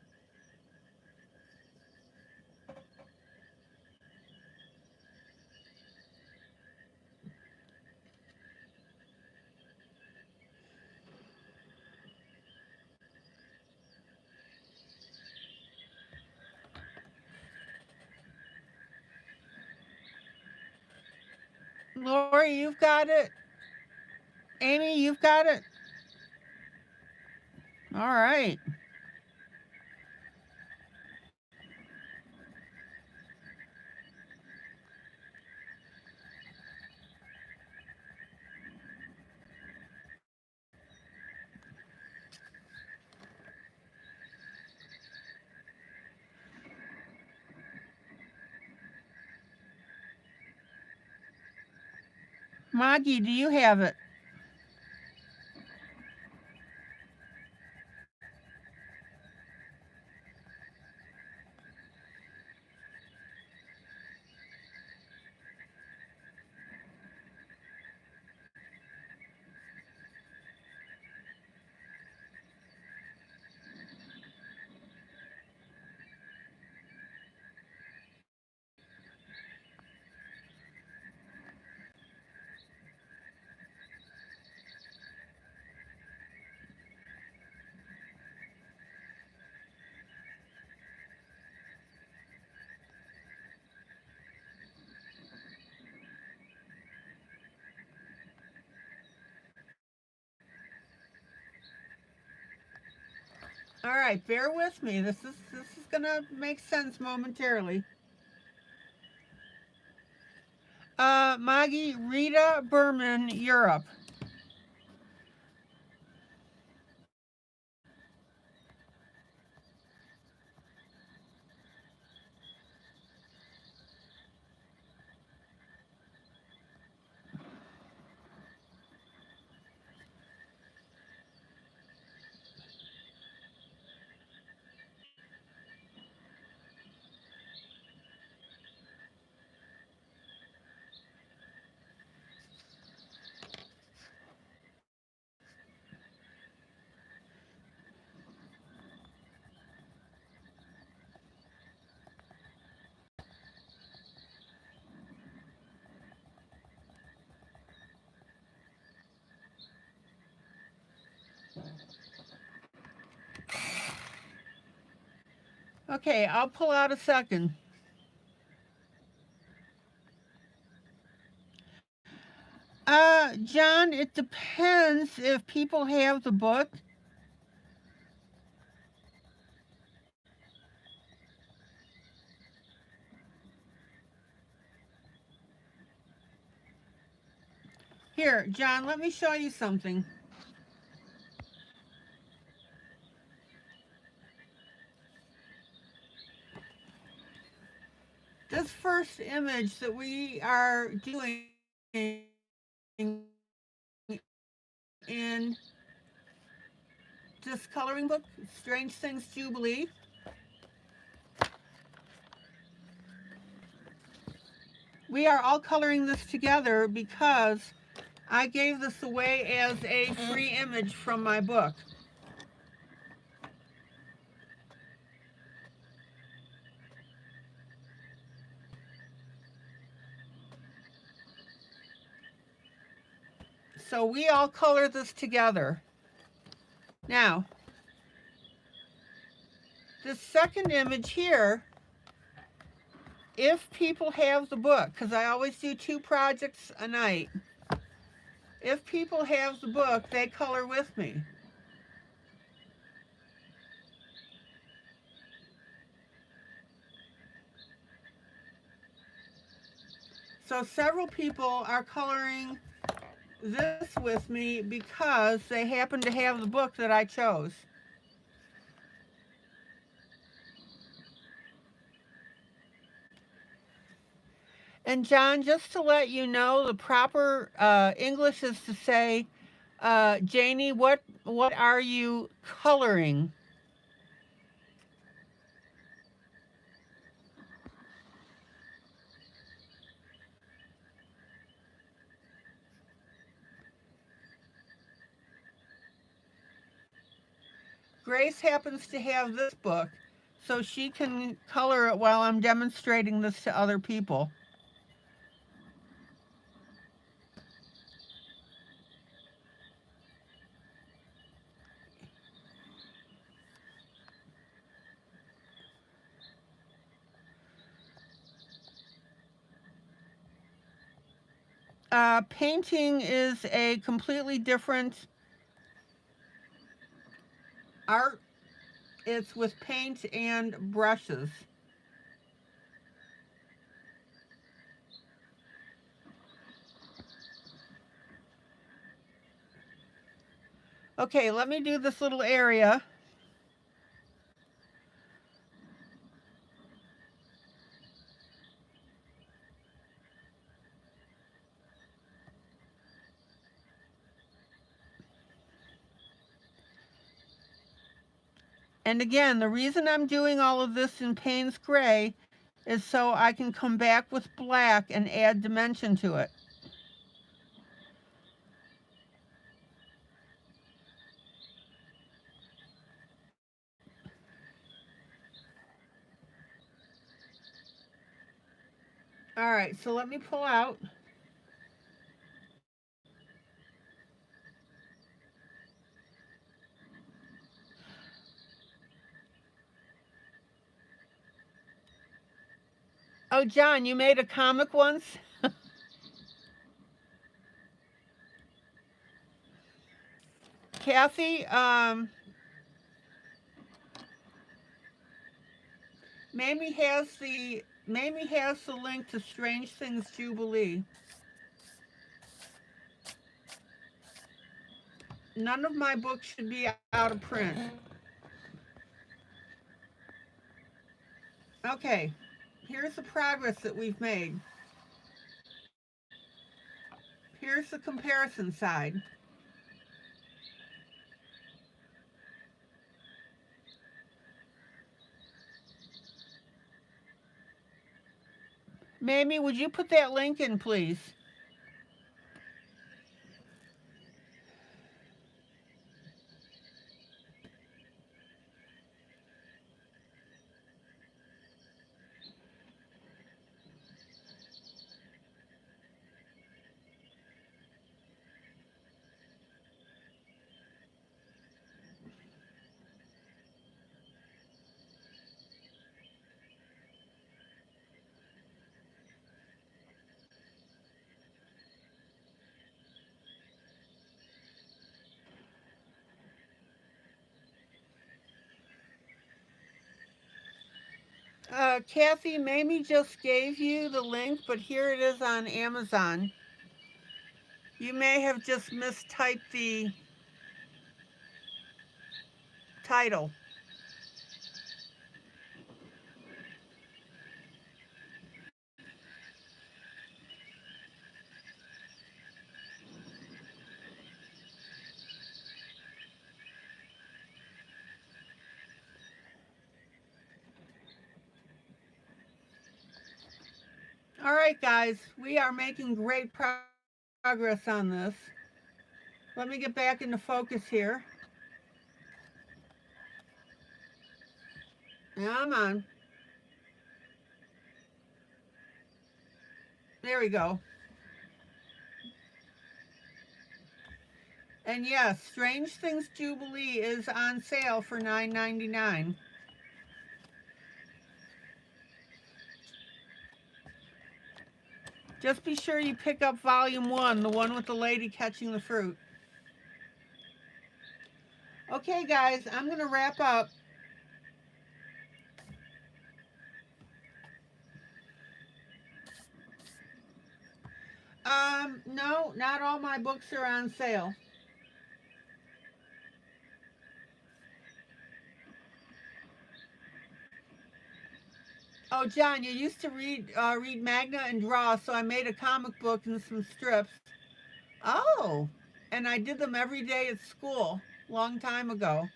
Speaker 1: Lori, you've got it. Amy, you've got it. All right. Maggie, do you have it? All right, bear with me. This is gonna make sense momentarily. Maggie, Rita Berman, Europe. Okay, I'll pull out a second. John, it depends if people have the book. Here, John, let me show you something. This first image that we are doing in this coloring book, Strange Things Jubilee, we are all coloring this together because I gave this away as a free image from my book. So we all color this together. Now, this second image here, if people have the book, because I always do 2 projects a night, if people have the book, they color with me. So several people are coloring this with me because they happen to have the book that I chose. And John, just to let you know, the proper English is to say, Janie, what are you coloring? Grace happens to have this book, so she can color it while I'm demonstrating this to other people. Painting is a completely different art. It's with paint and brushes. Okay, let me do this little area. And again, the reason I'm doing all of this in Payne's Gray is so I can come back with black and add dimension to it. All right, so let me pull out. Oh, John, you made a comic once? Kathy, Mamie has the link to Strange Things Jubilee. None of my books should be out of print. Okay, here's the progress that we've made. Here's the comparison side. Mamie, would you put that link in, please? Kathy, Mamie just gave you the link, but here it is on Amazon. You may have just mistyped the title. All right, guys, we are making great progress on this. Let me get back into focus here. Come on. There we go. And yes, Strange Things Jubilee is on sale for $9.99. Just be sure you pick up volume 1, the one with the lady catching the fruit. Okay, guys, I'm going to wrap up. No, not all my books are on sale. Oh, John, you used to read Magna and draw, so I made a comic book and some strips. Oh, and I did them every day at school, long time ago.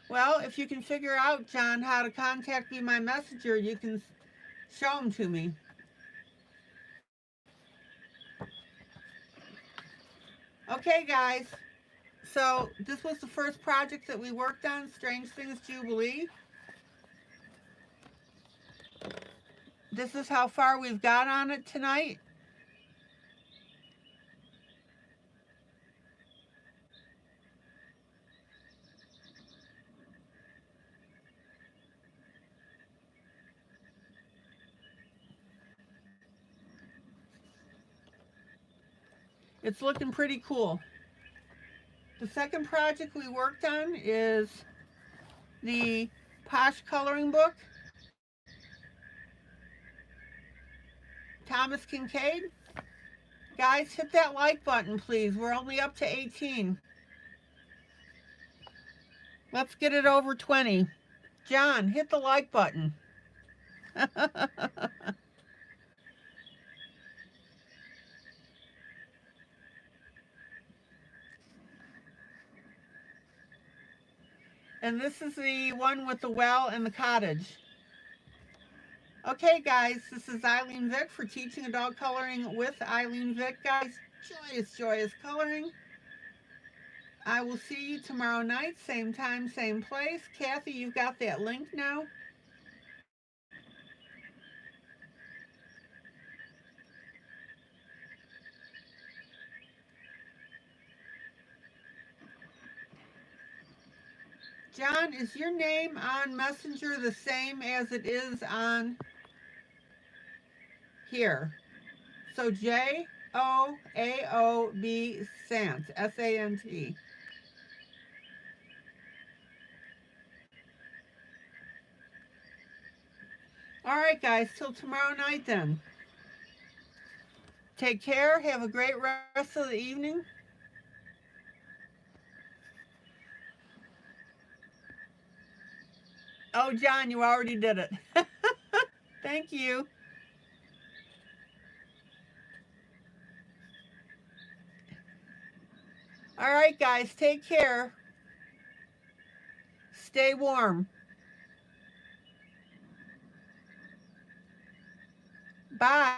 Speaker 1: Well, if you can figure out, John, how to contact me by messenger, you can show them to me. Okay, guys. So this was the first project that we worked on, Strange Things Jubilee. This is how far we've got on it tonight. It's looking pretty cool. The second project we worked on is the Posh Coloring Book. Thomas Kincaid. Guys, hit that like button, please. We're only up to 18. Let's get it over 20. John, hit the like button. And this is the one with the well and the cottage. Okay, guys, this is ILene Vick for Teaching Adult Coloring with ILene Vick. Guys, joyous, joyous coloring. I will see you tomorrow night, same time, same place. Kathy, you've got that link now. John, is your name on Messenger the same as it is on here? So Joaob Sant, S-A-N-T. All right, guys, till tomorrow night then. Take care. Have a great rest of the evening. Oh, John, you already did it. Thank you. All right, guys, take care. Stay warm. Bye.